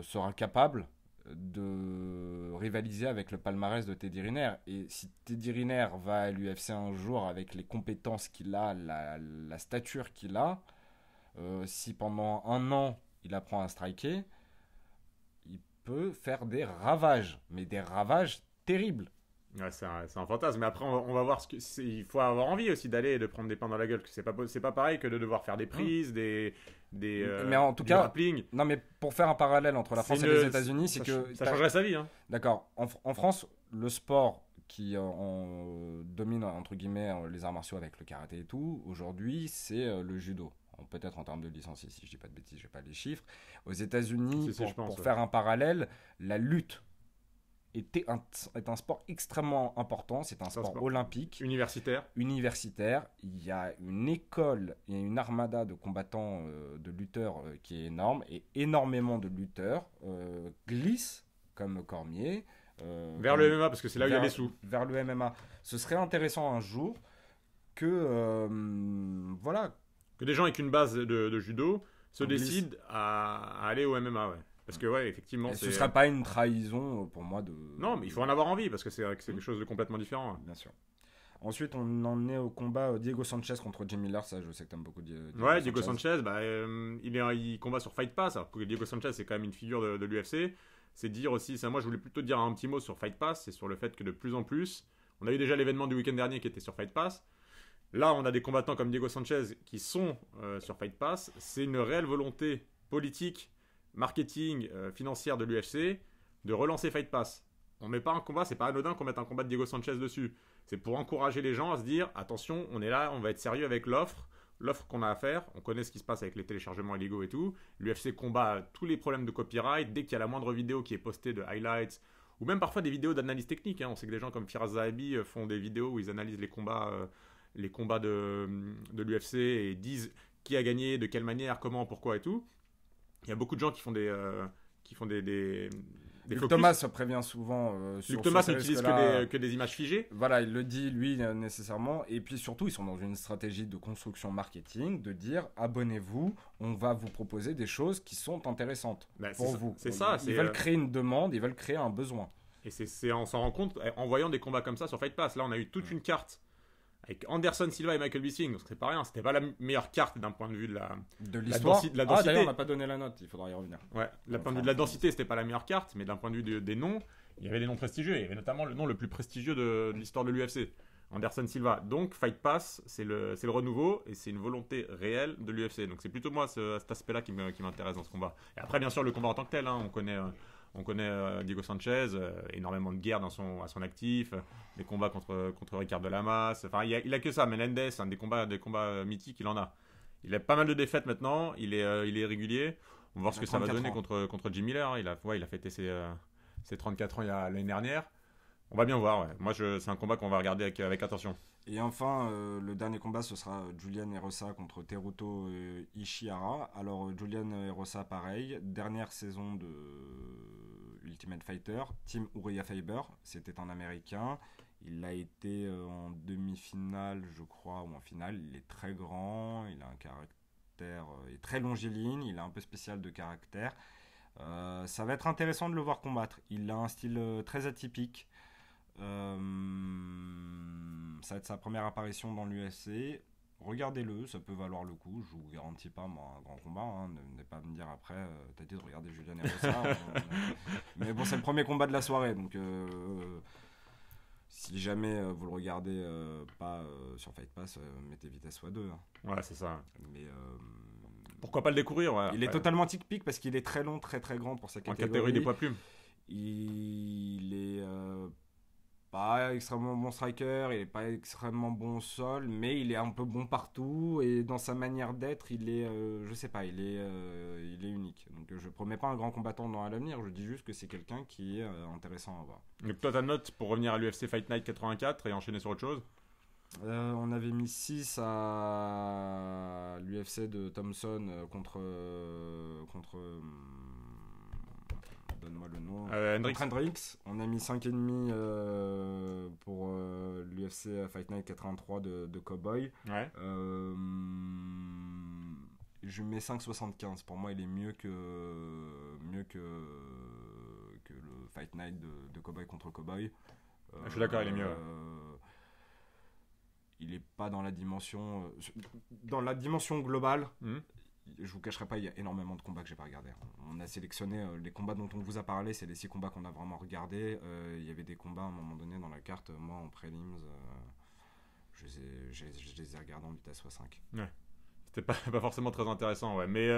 sera capable de rivaliser avec le palmarès de Teddy Riner. Et si Teddy Riner va à l'UFC un jour avec les compétences qu'il a, la stature qu'il a, si pendant un an il apprend à striker, il peut faire des ravages, mais des ravages terribles. Ouais, c'est un fantasme. Mais après, on va voir il faut avoir envie aussi d'aller et de prendre des pains dans la gueule. C'est pas pareil que de devoir faire des prises, Mais en tout du cas, grappling. non, mais pour faire un parallèle entre la France et les États-Unis, c'est que Ça changerait sa vie. Hein. d'accord. En France, le sport qui domine entre guillemets les arts martiaux avec le karaté et tout, aujourd'hui, c'est le judo. Peut-être en termes de licence, si je dis pas de bêtises, je n'ai pas les chiffres. Aux États-Unis, pour faire un parallèle, la lutte est un sport extrêmement important. C'est un sport olympique. Universitaire. Il y a une école, il y a une armada de combattants, de lutteurs qui est énorme. Et énormément de lutteurs glissent, comme Cormier. Vers le MMA, parce que c'est là où il y a les sous. Vers le MMA. Ce serait intéressant un jour que, voilà. Que des gens avec une base de judo se décident à aller au MMA, ouais. Parce que, ouais, effectivement. Et ce ne serait pas une trahison pour moi de. Non, mais il faut en avoir envie, parce que c'est quelque chose de complètement différent. Bien sûr. Ensuite, on en est au combat Diego Sanchez contre Jim Miller. Ça, je sais que tu aimes beaucoup Diego ouais, Diego Sanchez, il combat sur Fight Pass. Alors que Diego Sanchez, c'est quand même une figure de l'UFC. C'est dire aussi, moi je voulais plutôt dire un petit mot sur Fight Pass. C'est sur le fait que de plus en plus, on a eu déjà l'événement du week-end dernier qui était sur Fight Pass. Là, on a des combattants comme Diego Sanchez qui sont sur Fight Pass. C'est une réelle volonté politique, marketing, financière de l'UFC de relancer Fight Pass. On met pas un combat, c'est pas anodin qu'on mette un combat de Diego Sanchez dessus. C'est pour encourager les gens à se dire attention, on est là, on va être sérieux avec l'offre qu'on a à faire. On connaît ce qui se passe avec les téléchargements illégaux et tout. L'UFC combat tous les problèmes de copyright. Dès qu'il y a la moindre vidéo qui est postée de highlights, ou même parfois des vidéos d'analyse technique. On sait que des gens comme Firas Zahabi font des vidéos où ils analysent les combats de l'UFC et disent qui a gagné, de quelle manière, comment, pourquoi et tout. Il y a beaucoup de gens qui font des Luc Thomas se prévient souvent sur Luc Thomas n'utilise que des images figées. Voilà, il le dit lui nécessairement. Et puis surtout, ils sont dans une stratégie de construction marketing, de dire abonnez-vous, on va vous proposer des choses qui sont intéressantes pour vous. C'est ça. Ils veulent créer une demande, ils veulent créer un besoin. Et on s'en rend compte en voyant des combats comme ça sur Fight Pass. Là, on a eu toute une carte avec Anderson Silva et Michael Bisping, donc c'est pas rien, c'était pas la meilleure carte d'un point de vue de l'histoire. La densité. D'ailleurs, on n'a pas donné la note, il faudra y revenir. Ouais, d'un point de vue de la densité, c'était pas la meilleure carte, mais d'un point de vue des noms, il y avait des noms prestigieux, il y avait notamment le nom le plus prestigieux de l'histoire de l'UFC, Anderson Silva. Donc Fight Pass, c'est le renouveau et c'est une volonté réelle de l'UFC. Donc c'est plutôt moi cet aspect-là qui m'intéresse dans ce combat. Et après, bien sûr, le combat en tant que tel, on connaît Diego Sanchez, énormément de guerres à son actif, des combats contre Ricardo Lamas. Enfin, il a que ça. Menendez, des combats mythiques, il en a. Il a pas mal de défaites maintenant. Il est régulier. On va voir ce que ça va donner contre Jim Miller. Il a fêté ses 34 ans l'année dernière. On va bien voir. Ouais. Moi, c'est un combat qu'on va regarder avec attention. Et enfin, le dernier combat, ce sera Julian Erosa contre Teruto Ishihara. Alors, Julian Erosa, pareil, dernière saison de Ultimate Fighter, Team Uriah Faber, c'était un Américain. Il a été en demi-finale, je crois, ou en finale. Il est très grand, il a un caractère, il est très longiligne, il a un peu spécial de caractère. Ça va être intéressant de le voir combattre. Il a un style très atypique. Ça va être sa première apparition dans l'UFC. Regardez-le, ça peut valoir le coup. Je vous garantis pas moi, un grand combat. Ne pas me dire après, t'as dit de regarder Julian Erosa. Mais bon, c'est le premier combat de la soirée, donc si jamais vous le regardez pas sur Fight Pass, mettez vitesse x2. Ouais, c'est ça. Mais pourquoi pas le découvrir, ouais. Il est totalement typique parce qu'il est très long, très très grand pour sa catégorie. En catégorie des poids plumes. Il est pas extrêmement bon striker, il est pas extrêmement bon au sol, mais il est un peu bon partout et dans sa manière d'être, il est, je sais pas, il est unique. Donc je promets pas un grand combattant dans l'avenir, je dis juste que c'est quelqu'un qui est intéressant à voir. Donc toi, ta note pour revenir à l'UFC Fight Night 84 et enchaîner sur autre chose? On avait mis 6 à l'UFC de Thompson contre donne-moi le nom. Hendricks. Contre Hendricks. On a mis 5,5 pour l'UFC Fight Night 83 de Cowboy. Ouais. Je mets 5,75. Pour moi, il est mieux que le Fight Night de Cowboy contre Cowboy. Je suis d'accord, il est mieux. Ouais. Il est pas dans la dimension globale. Je vous cacherai pas, il y a énormément de combats que j'ai pas regardé. On a sélectionné les combats dont on vous a parlé, c'est les 6 combats qu'on a vraiment regardés. Il y avait des combats à un moment donné dans la carte, moi en prelims, je les ai regardés en vitesse x5. Ouais. C'était pas forcément très intéressant, ouais. Mais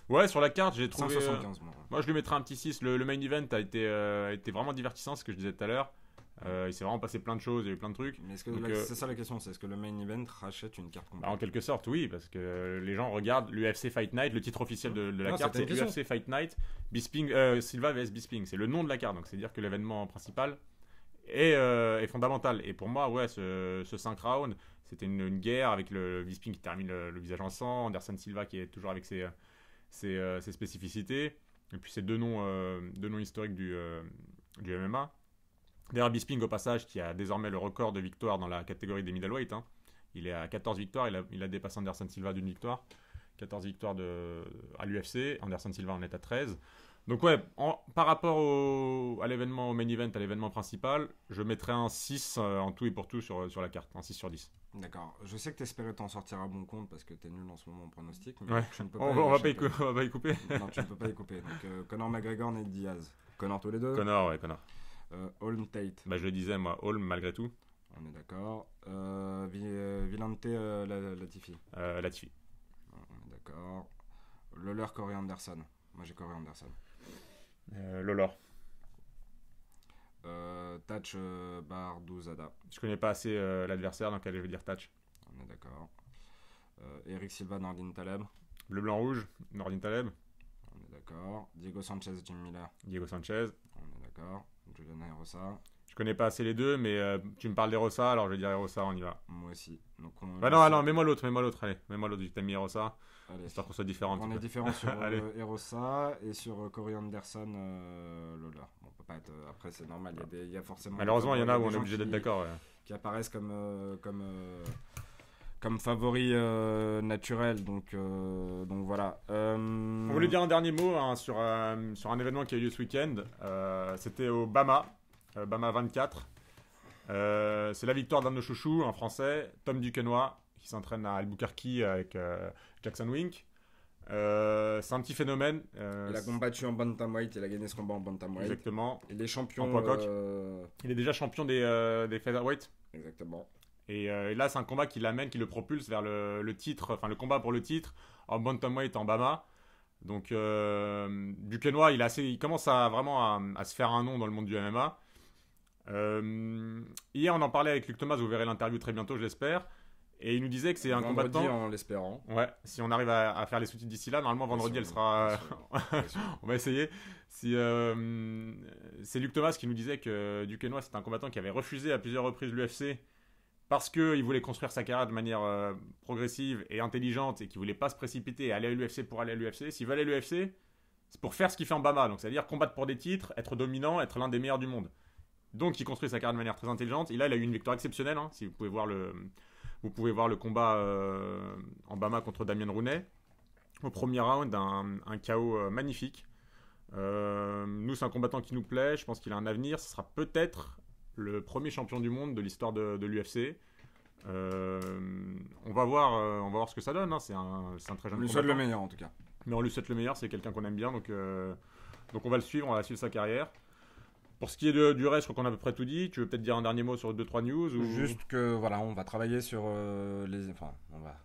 ouais, sur la carte, j'ai trouvé. 5,75 moi, je lui mettrais un petit 6. Le main event a été vraiment divertissant, ce que je disais tout à l'heure. Il s'est vraiment passé plein de choses, il y a eu plein de trucs. Mais c'est ça la question, c'est est-ce que le main event rachète une carte complète? En quelque sorte, oui, parce que les gens regardent l'UFC Fight Night, le titre officiel de la carte, c'est l'UFC Fight Night, Bisping, Silva vs Bisping, c'est le nom de la carte, donc c'est dire que l'événement principal est fondamental. Et pour moi, ouais, ce 5 rounds, c'était une guerre avec le Bisping qui termine le visage en sang, Anderson Silva qui est toujours avec ses spécificités, et puis ces deux noms historiques du MMA. D'ailleurs, Bisping, au passage, qui a désormais le record de victoires dans la catégorie des middleweight. Il est à 14 victoires, il a dépassé Anderson Silva d'une victoire. 14 victoires à l'UFC, Anderson Silva en est à 13. Donc ouais, par rapport au main event, à l'événement principal, je mettrais un 6 en tout et pour tout sur la carte, un 6 sur 10. D'accord. Je sais que tu espérais t'en sortir à bon compte parce que tu es nul en ce moment en pronostic. Mais ouais. tu ne peux on va pas y couper. Non, tu ne peux pas y couper. Donc Conor McGregor, Nate Diaz. Conor tous les deux. Conor, ouais, Conor. Holm Tate. Je le disais, moi, Holm malgré tout. On est d'accord. Villante Latifi. Latifi. On est d'accord. Lawler Corey Anderson. Moi j'ai Corey Anderson. Lawler. Touch Barduzada. Je connais pas assez l'adversaire, donc allez, je vais dire Touch. On est d'accord. Eric Silva, Nordin Taleb. Bleu, blanc, rouge, Nordin Taleb. On est d'accord. Diego Sanchez, Jim Miller. Diego Sanchez. On est d'accord. Juliana Erosa. Je connais pas assez les deux, mais tu me parles d'Erosa, alors je vais dire Erosa, on y va. Moi aussi. Donc non, mets-moi l'autre, allez. Mets-moi l'autre, t'as mis Erosa. J'espère qu'on soit différents. On est différents sur Erosa et sur Corey Anderson, Lawler. On peut pas être. Après, c'est normal, il y a forcément. Malheureusement, il y en a où on est obligé d'être d'accord. Ouais. Qui apparaissent comme favoris naturels. Donc voilà. On voulait dire un dernier mot sur un événement qui a eu lieu ce week-end. C'était au Bama 24. C'est la victoire d'un de nos chouchous, un Français, Tom Duquesnoy, qui s'entraîne à Albuquerque avec Jackson Wink. C'est un petit phénomène. Il a combattu en bantamweight, il a gagné ce combat en bantamweight. Exactement. Il est champion. En poids coq. Il est déjà champion des featherweight. Exactement. Et là, c'est un combat qui le propulse vers le titre, enfin le combat pour le titre en bantamweight en Bama. Donc Duquesnoy, il commence vraiment à se faire un nom dans le monde du MMA. Hier, on en parlait avec Luc Thomas, vous verrez l'interview très bientôt, je l'espère. Et il nous disait que c'est un combattant. En l'espérant. Ouais, si on arrive à faire les sous-titres d'ici là, normalement vendredi elle sera. On va essayer. C'est Luc Thomas qui nous disait que Duquesnoy c'est un combattant qui avait refusé à plusieurs reprises l'UFC parce qu'il voulait construire sa carrière de manière progressive et intelligente et qu'il voulait pas se précipiter et aller à l'UFC pour aller à l'UFC. S'il veut aller à l'UFC, c'est pour faire ce qu'il fait en Bama, donc c'est-à-dire combattre pour des titres, être dominant, être l'un des meilleurs du monde. Donc il construit sa carrière de manière très intelligente. Et là, il a eu une victoire exceptionnelle. Si vous pouvez voir le combat en Bama contre Damien Rounet. Au premier round, un KO magnifique. Nous, c'est un combattant qui nous plaît. Je pense qu'il a un avenir. Ce sera peut-être le premier champion du monde de l'histoire de l'UFC. On va voir ce que ça donne. C'est un très jeune combattant. On lui souhaite le meilleur en tout cas. Mais on lui souhaite le meilleur. C'est quelqu'un qu'on aime bien. Donc on va le suivre. On va suivre sa carrière. Pour ce qui est du reste, je crois qu'on a à peu près tout dit. Tu veux peut-être dire un dernier mot sur 2-3 news ou... Juste que voilà, on va travailler sur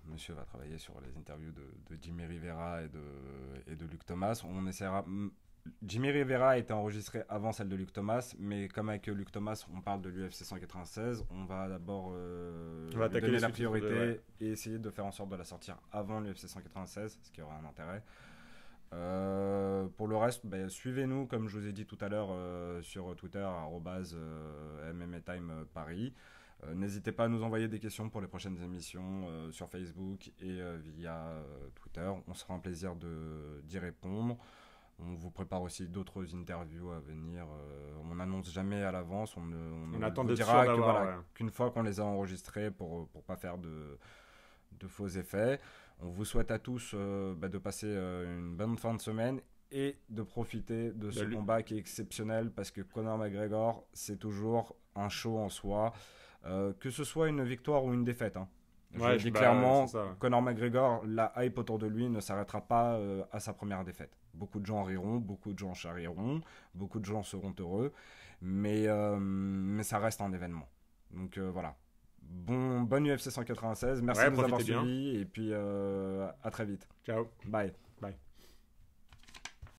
monsieur va travailler sur les interviews de Jimmy Rivera et de Luc Thomas. On essaiera Jimmy Rivera a été enregistré avant celle de Luke Thomas, mais comme avec Luke Thomas, on parle de l'UFC 196, on va d'abord On va lui attaquer donner les la sous-titres priorité ouais. et essayer de faire en sorte de la sortir avant l'UFC 196, ce qui aura un intérêt. Pour le reste, bah, suivez-nous, comme je vous ai dit tout à l'heure, sur Twitter, @MMATime Paris. N'hésitez pas à nous envoyer des questions pour les prochaines émissions sur Facebook et via Twitter. On sera un plaisir d'y répondre. On vous prépare aussi d'autres interviews à venir. On n'annonce jamais à l'avance. On attend vous d'être sûr dira d'avoir. voilà, Ouais. qu'une fois qu'on les a enregistrés pour pas faire de faux effets. On vous souhaite à tous de passer une bonne fin de semaine et de profiter de ce combat qui est exceptionnel parce que Conor McGregor, c'est toujours un show en soi. Que ce soit une victoire ou une défaite. Hein. Ouais, Je dis clairement, ça, ouais. Conor McGregor, la hype autour de lui ne s'arrêtera pas à sa première défaite. Beaucoup de gens riront, beaucoup de gens charrieront, beaucoup de gens seront heureux, mais ça reste un événement. Donc voilà. Bonne UFC 196, merci Ouais, de nous avoir profitez bien. suivis et puis à très vite. Ciao. Bye. Bye.